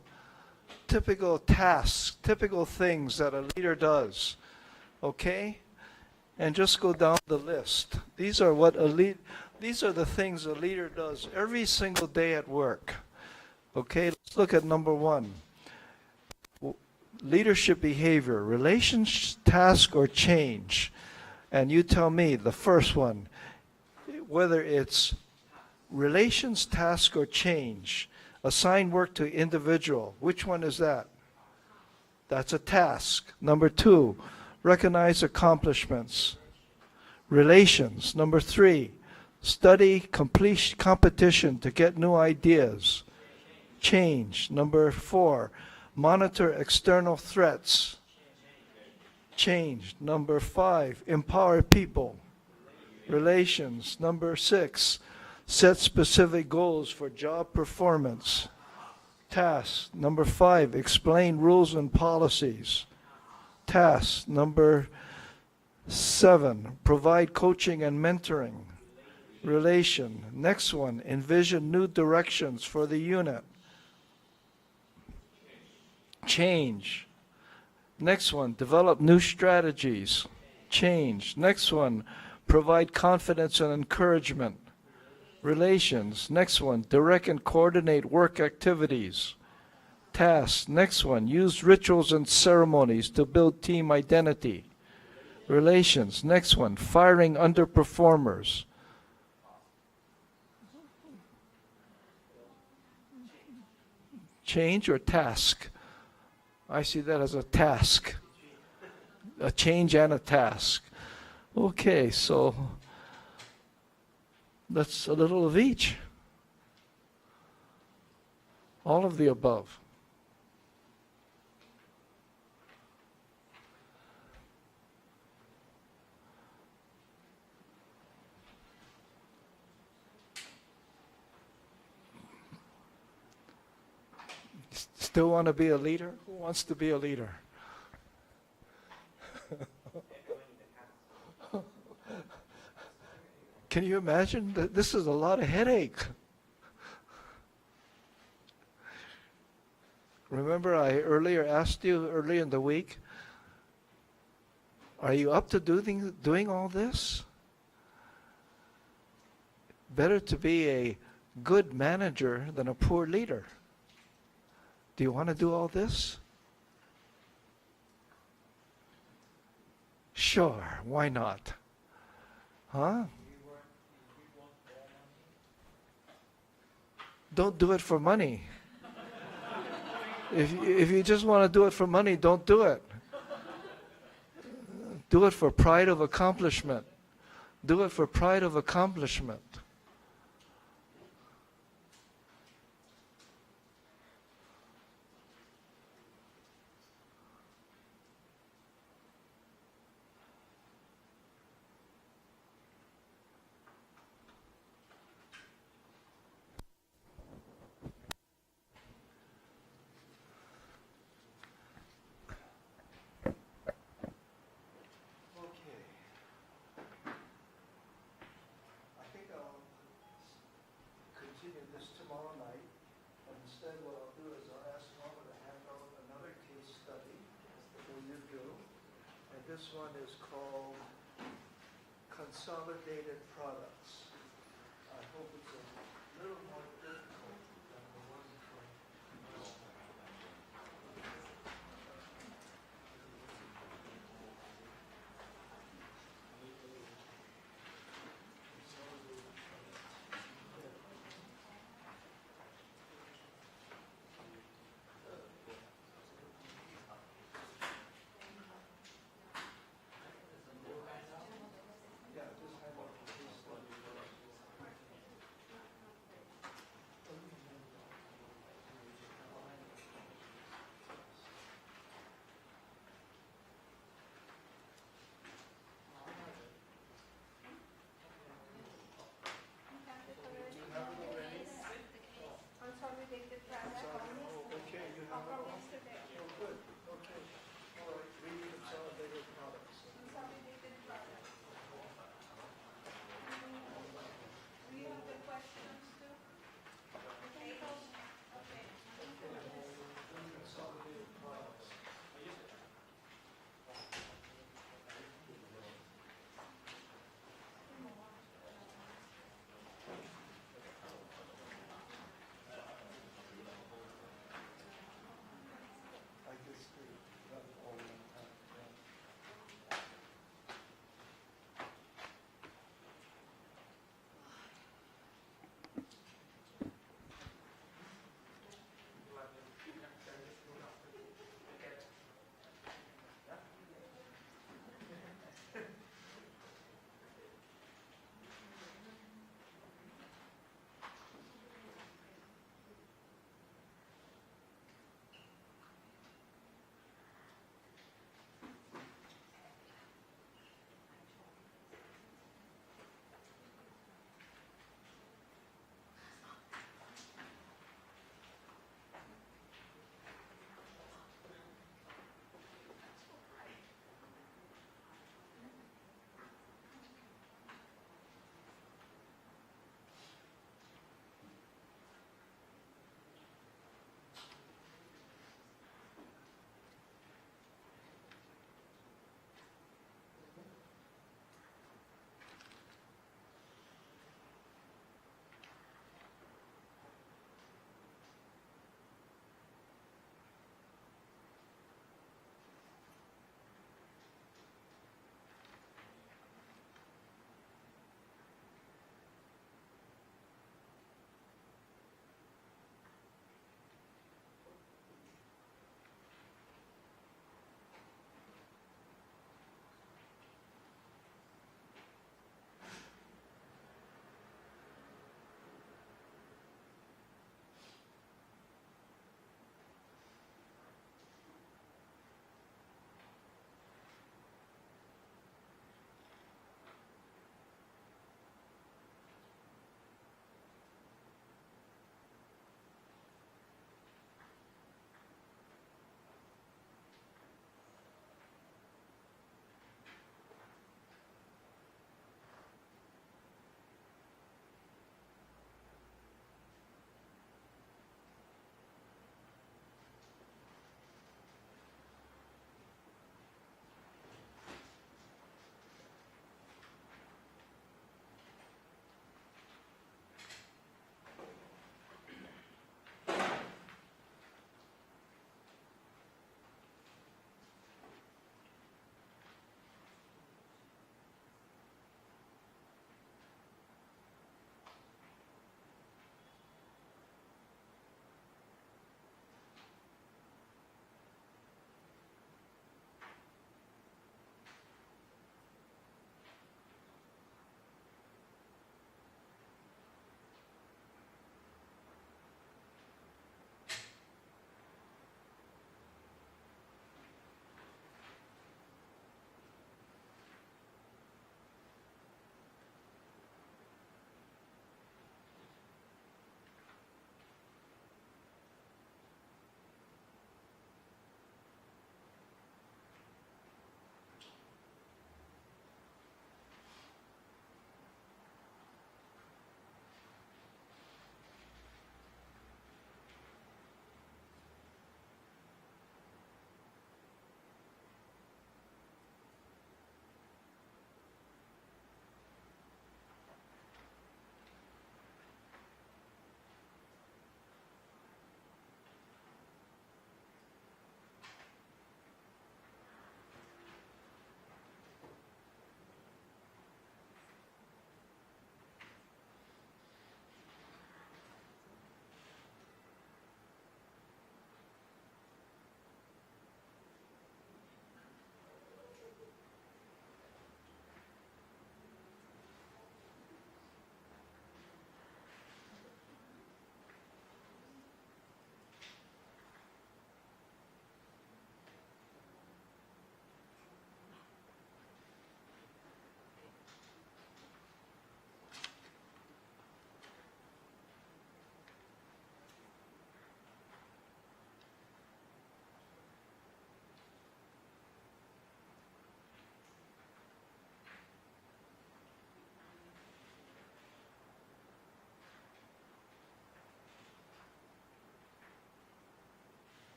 tasks, typical things that a leader does. Okay? And just go down the list. These are the things a leader does every single day at work. Okay, let's look at number 1. Leadership behavior, relations, task, or change. And you tell me, the first one, whether it's relations, task, or change. Assign work to individual. Which one is that? That's a task. Number 2, recognize accomplishments. Relations. Number 3, study competition to get new ideas. Change. Number 4, monitor external threats. Change. Number 5, empower people. Relations. Number 6, set specific goals for job performance. Task. Number 5, explain rules and policies. Task. Number 7, provide coaching and mentoring. Relation. Next one, envision new directions for the unit. Change. Next one, develop new strategies. Change. Next one, provide confidence and encouragement. Relations. Next one, direct and coordinate work activities. Tasks. Next one, use rituals and ceremonies to build team identity. Relations. Next one, firing underperformers. Change or task? I see that as a task. A change and a task. Okay, so that's a little of each. All of the above. Still want to be a leader? Who wants to be a leader? Can you imagine that this is a lot of headache? Remember I earlier asked you earlier in the week, are you up to doing all this? Better to be a good manager than a poor leader. Do you want to do all this? Sure, why not? Huh? Don't do it for money. If you just want to do it for money, don't do it. Do it for pride of accomplishment. Do it for pride of accomplishment. instead what I'll do is I'll ask Norma to hand out another case study for you do. And this one is called Consolidated Products. I hope it's a little more difficult than the one from yeah, just hand out the case study.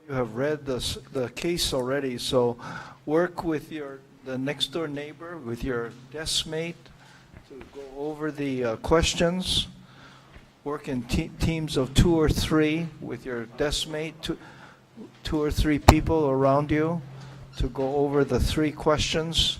You have read the case already, so work with the next door neighbor, with your desk mate, to go over the questions. Work in teams of 2 or 3 with your desk mate, two or 3 people around you, to go over the 3 questions.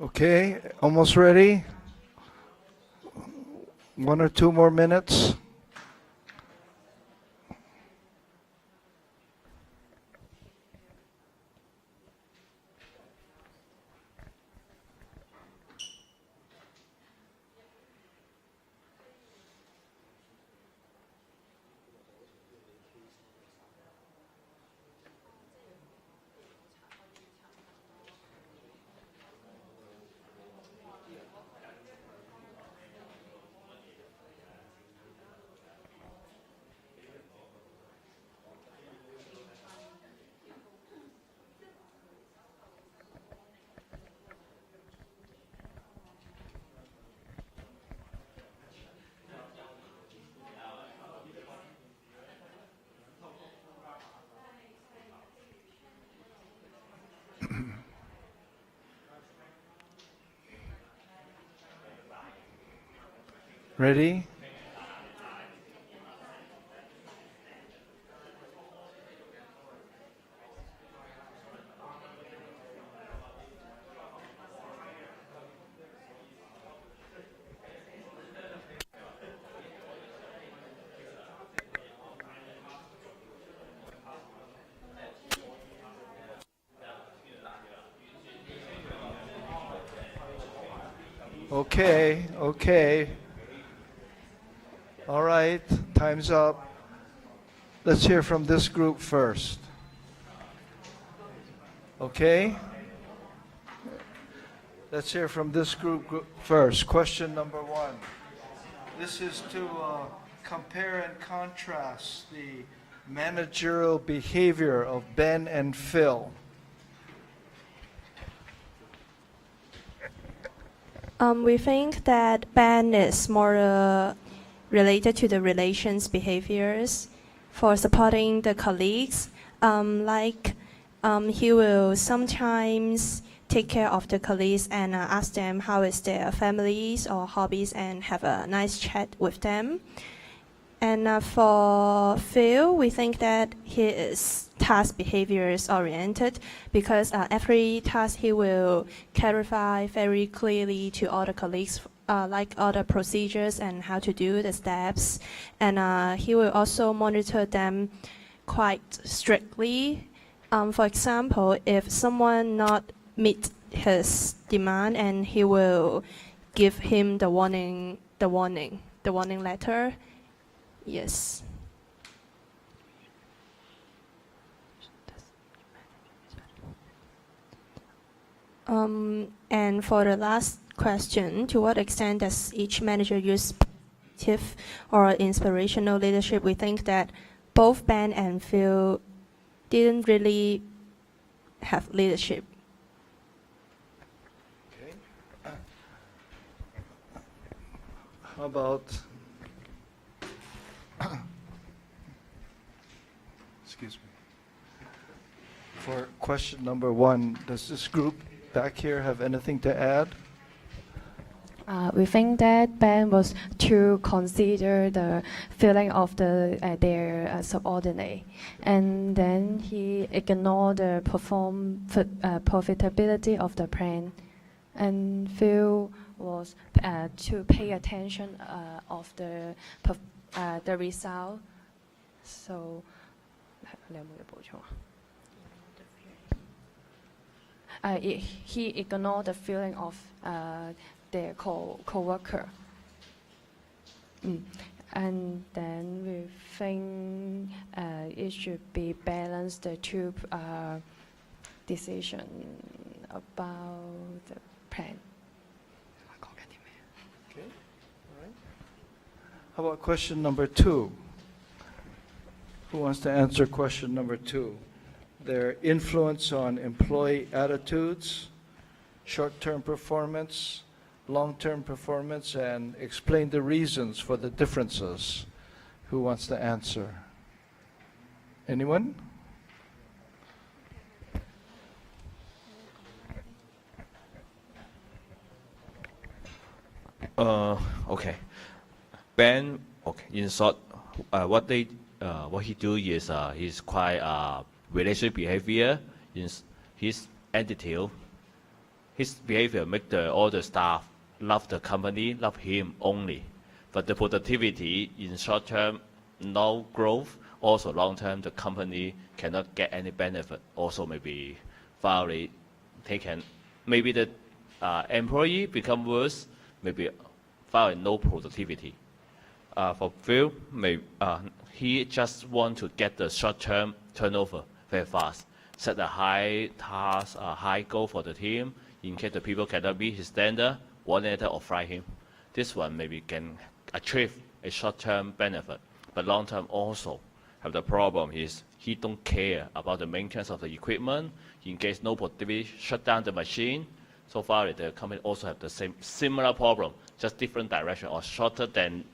Okay, almost ready? 1 or 2 more minutes? Ready? Okay, okay. All right, time's up. Let's hear from this group first. Okay? Let's hear from this group first. Question number 1. This is to compare and contrast the managerial behavior of Ben and Phil. We think that Ben is more related to the relations behaviors for supporting the colleagues. He will sometimes take care of the colleagues and ask them how is their families or hobbies and have a nice chat with them. And for Phil, we think that he is task behaviors oriented because every task he will clarify very clearly to all the colleagues, like all the procedures and how to do the steps. And he will also monitor them quite strictly. For example, if someone not meet his demand, and he will give him the warning letter. Yes. And for the last question, to what extent does each manager use positive or inspirational leadership? We think that both Ben and Phil didn't really have leadership. Okay. How about excuse me. For question number 1, does this group back here have anything to add? We think that Ben was to consider the feeling of their subordinate, and then he ignored the profitability of the plan. And Phil was to pay attention of the result. So, he ignored the feeling of their co-worker. And then we think it should be balanced, the two decision about the plan. Okay. All right. How about question number 2? Who wants to answer question number 2? Their influence on employee attitudes, short-term performance, long-term performance, and explain the reasons for the differences. Who wants to answer? Anyone? Okay. Ben, okay, in short, what he do is he's quite relationship behavior, in his attitude. his behavior make all the staff love the company, love him only. But the productivity in short term, no growth. Also long term, the company cannot get any benefit. Also maybe finally taken. Maybe the employee become worse. Maybe finally no productivity. For Phil, he just want to get the short-term turnover very fast. Set a high task, a high goal for the team. In case the people cannot meet his standard, one letter or fire him. This one maybe can achieve a short-term benefit, but long-term also have the problem is he don't care about the maintenance of the equipment. In case no productivity, shut down the machine. So far, the company also have the same similar problem, just different direction or shorter than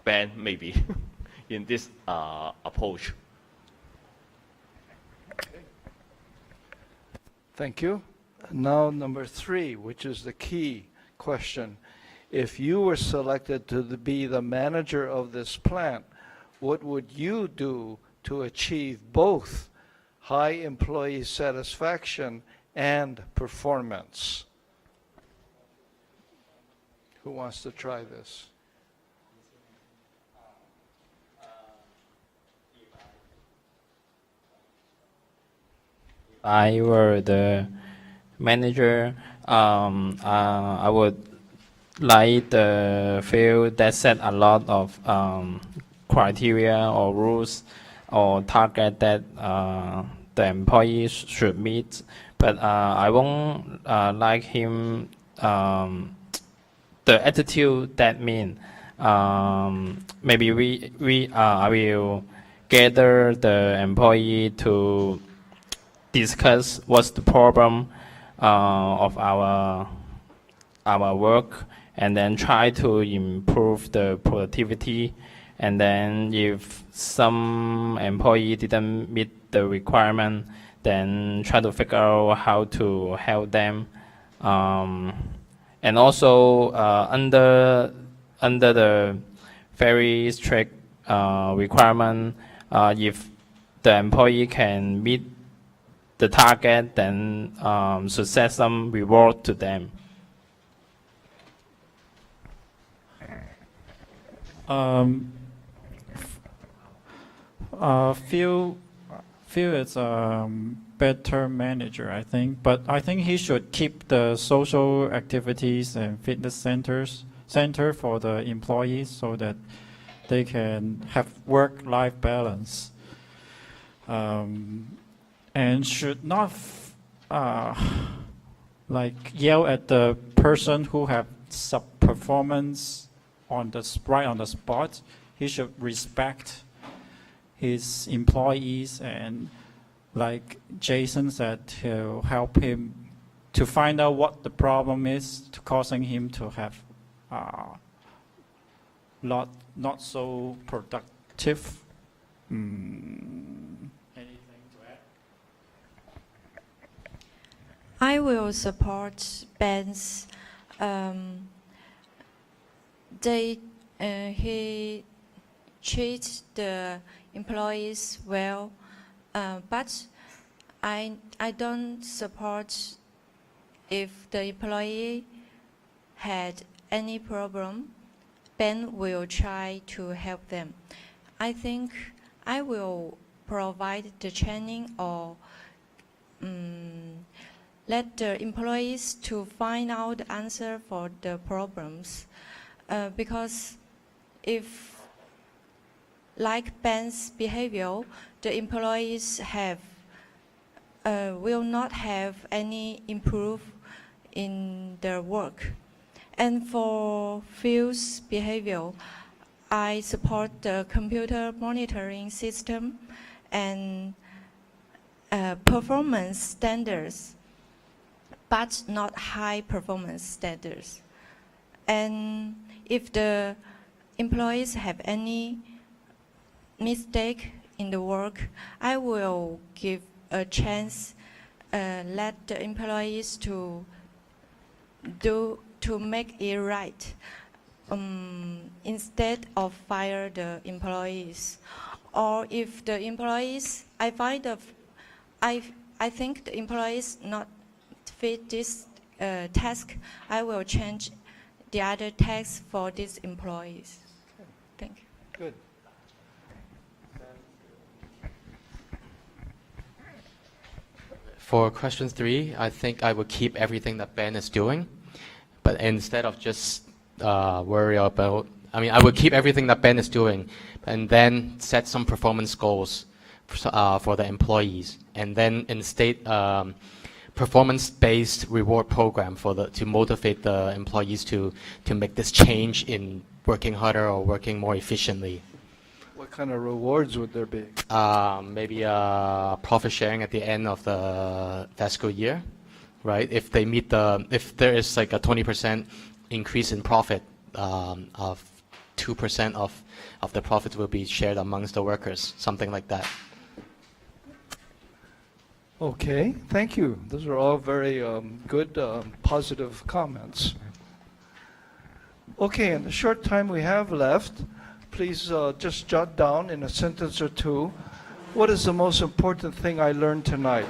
Ben maybe in this approach. Thank you. Now number 3, which is the key question. If you were selected to be the manager of this plant, what would you do to achieve both high employee satisfaction and performance? Who wants to try this? I were the manager, I would like the field that set a lot of criteria or rules or target that the employees should meet. But I won't like him the attitude that mean maybe I will gather the employee to discuss what's the problem of our work, and then try to improve the productivity. And then if some employee didn't meet the requirement, then try to figure out how to help them. And also under the very strict requirement, if the employee can meet the target, then should set some reward to them. Phil is a better manager, I think, but I think he should keep the social activities and fitness center for the employees so that they can have work-life balance. And should not like yell at the person who have sub-performance right on the spot. He should respect his employees, and like Jason said, to help him to find out what the problem is causing him to have not so productive. Anything to add? I will support Ben's. He treats the employees well, but I don't support if the employee had any problem. Ben will try to help them. I think I will provide the training or let the employees to find out the answer for the problems. Because if, like Ben's behavior, the employees will not have any improve in their work. And for Phil's behavior, I support the computer monitoring system and performance standards, but not high performance standards. And if the employees have any mistake in the work, I will give a chance, let the employees to make it right, instead of fire the employees. Or if the employees, I think the employees not fit this task, I will change the other tasks for these employees. Thank you. Good. For question 3, I think I would keep everything that Ben is doing, but instead of just worry about, I would keep everything that Ben is doing, and then set some performance goals for the employees, and then instead performance-based reward program to motivate the employees to make this change in working harder or working more efficiently. What kind of rewards would there be? Maybe profit sharing at the end of the fiscal year, right? If there is like a 20% increase in profit, of 2% of the profit will be shared amongst the workers, something like that. Okay, thank you. Those are all very good, positive comments. Okay, in the short time we have left, please just jot down in a sentence or two, what is the most important thing I learned tonight?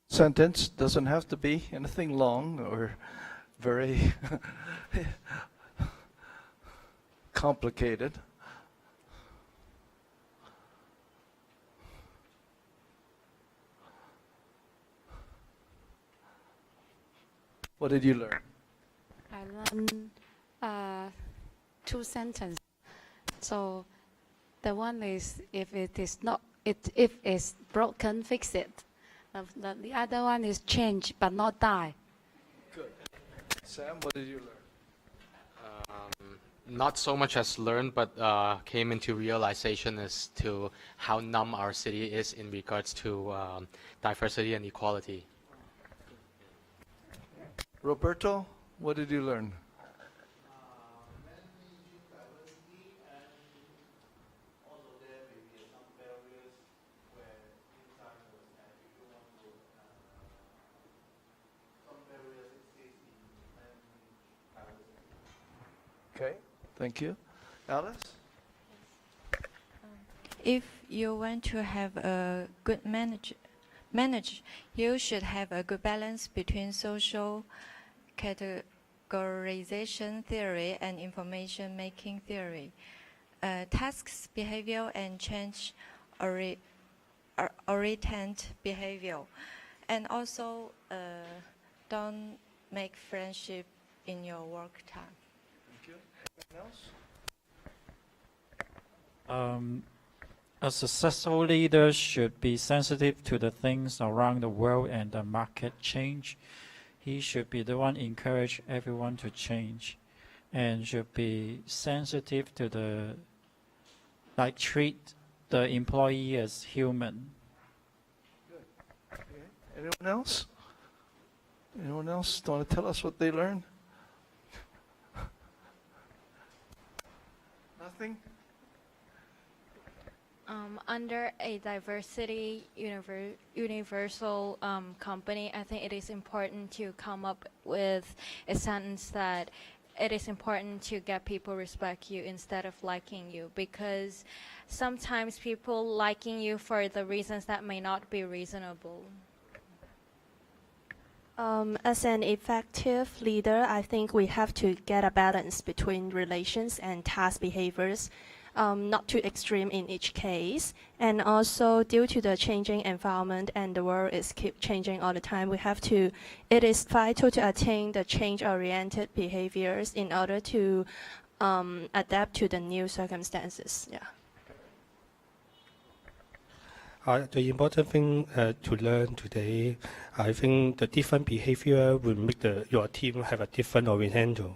Sentence doesn't have to be anything long or very complicated. What did you learn? I learned 2 sentences. So the one is, if it's broken, fix it. The other one is change but not die. Good. Sam, what did you learn? Not so much as learned, but came into realization as to how numb our city is in regards to diversity and equality. Roberto, what did you learn? Okay, thank you. Alice? If you want to have a good manager, you should have a good balance between social categorization theory and information making theory. Tasks, behavior, and change oriented behavior. And also, don't make friendship in your work time. Thank you. Anyone else? A successful leader should be sensitive to the things around the world and the market change. He should be the one encourage everyone to change, and should be sensitive to treat the employee as human. Good. Okay. Anyone else? Anyone else want to tell us what they learned? Nothing? Under a diversity universal company, I think it is important to come up with a sentence that it is important to get people respect you instead of liking you, because sometimes people liking you for the reasons that may not be reasonable. As an effective leader, I think we have to get a balance between relations and task behaviors, not too extreme in each case. And also, due to the changing environment and the world is keep changing all the time, it is vital to attain the change-oriented behaviors in order to adapt to the new circumstances. Yeah. The important thing to learn today, I think the different behavior will make your team have a different orientation.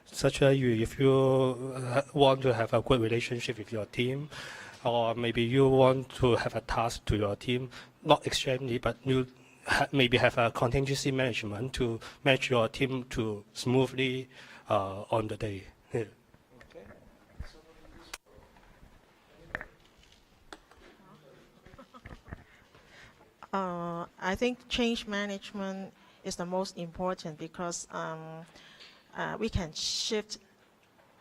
Such that if you want to have a good relationship with your team, or maybe you want to have a task to your team, not extremely, but you maybe have a contingency management to manage your team to smoothly on the day. Yeah. I think change management is the most important because we can shift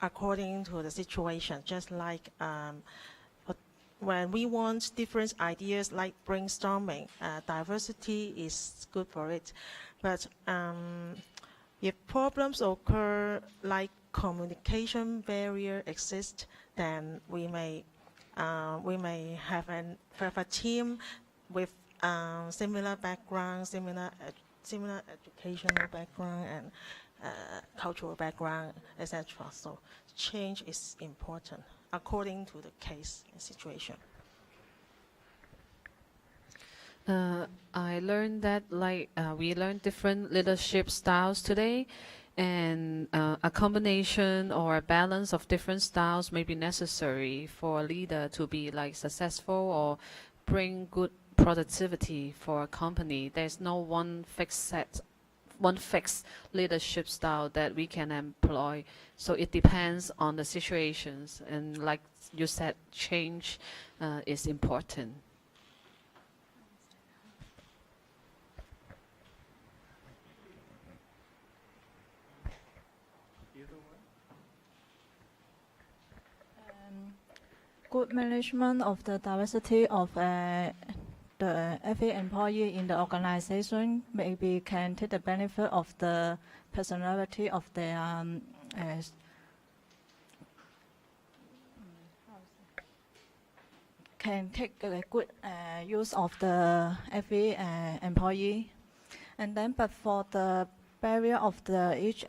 according to the situation. Just like when we want different ideas like brainstorming, diversity is good for it. But if problems occur like communication barrier exist, then we may have a team with similar background, similar educational background, and cultural background, etc. So change is important according to the case and situation. I learned that we learned different leadership styles today, and a combination or a balance of different styles may be necessary for a leader to be successful or bring good productivity for a company. There's no one fixed leadership style that we can employ. So it depends on the situations, and like you said, change is important. Good management of the diversity of every employee in the organization maybe can take the benefit of the personality of their can take a good use of the every employee, and then but for the barrier of each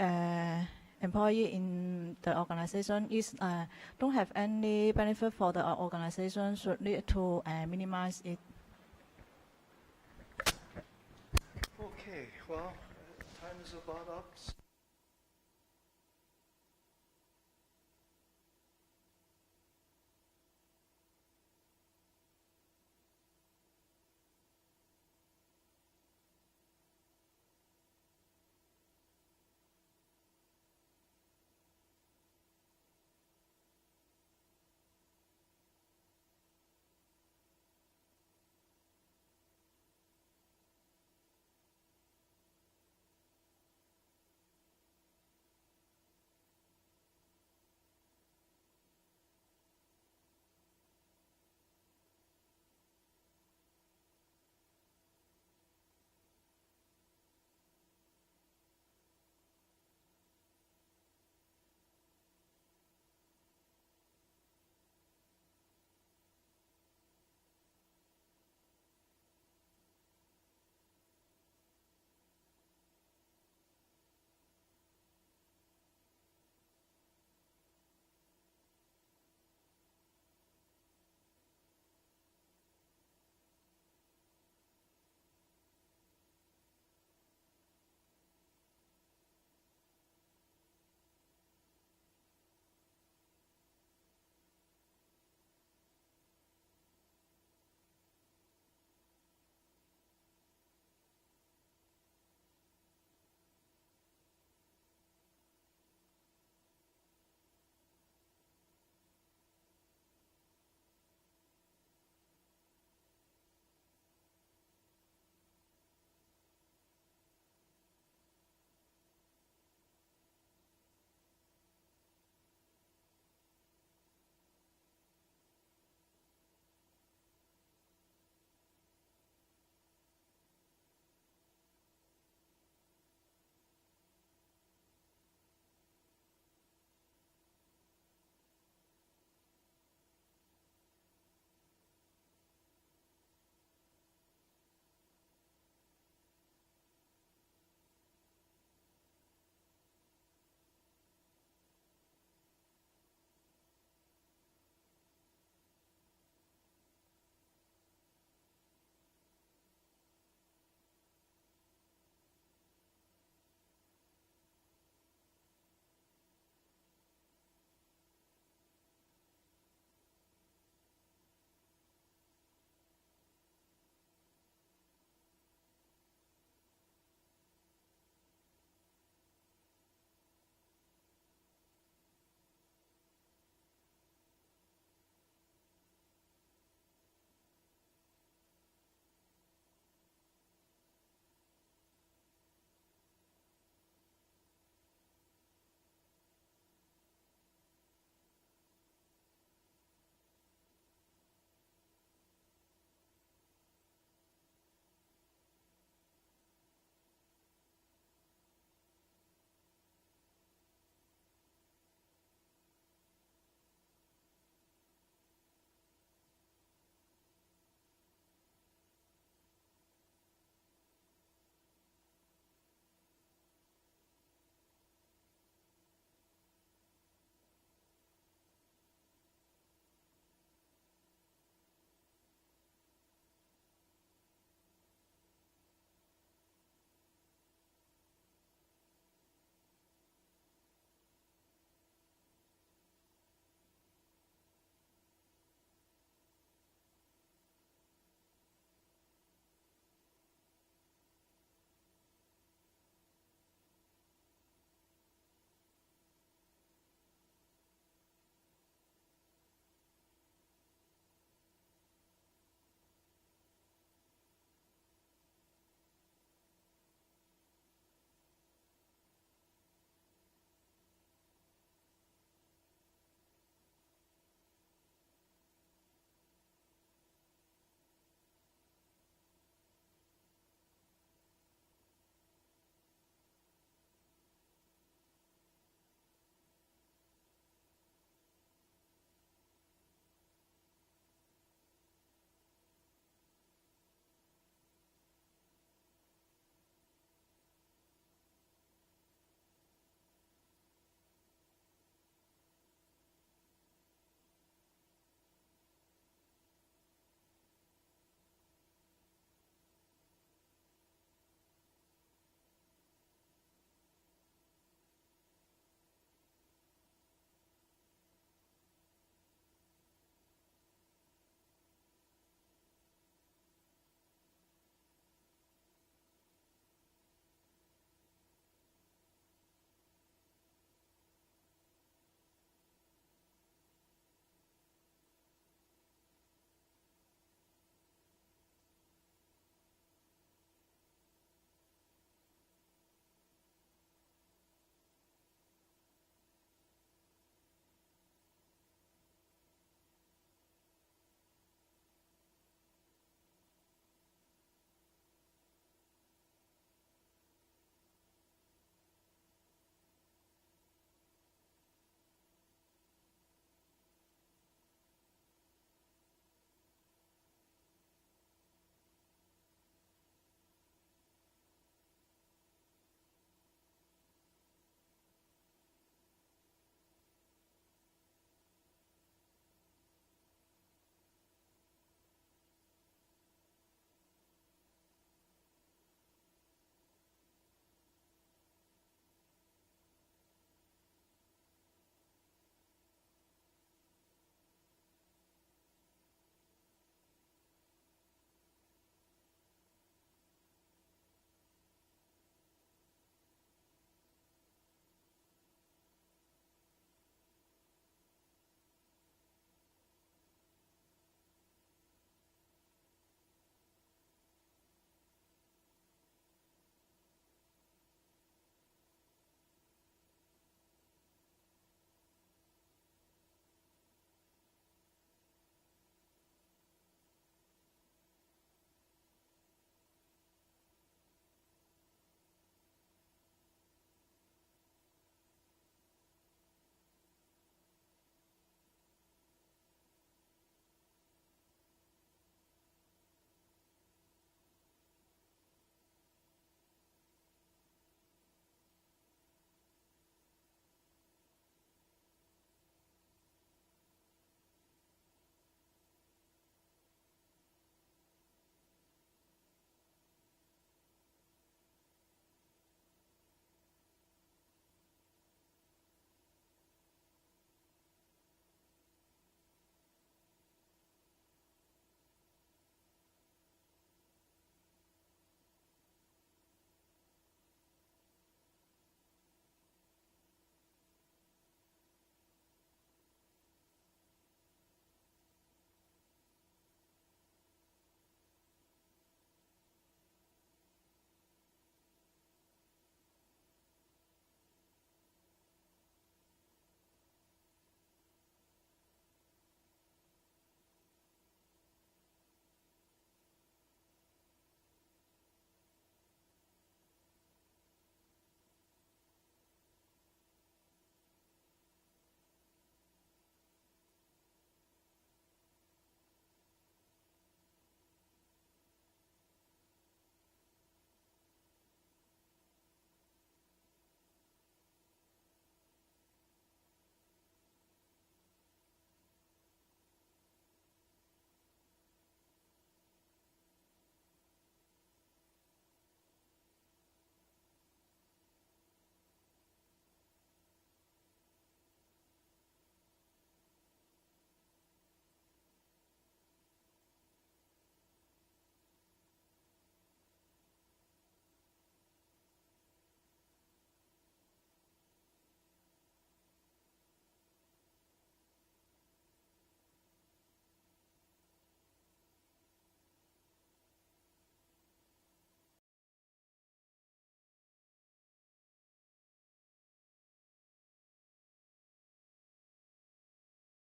employee in the organization is don't have any benefit for the organization, should need to minimize it. Okay, well, time is about up.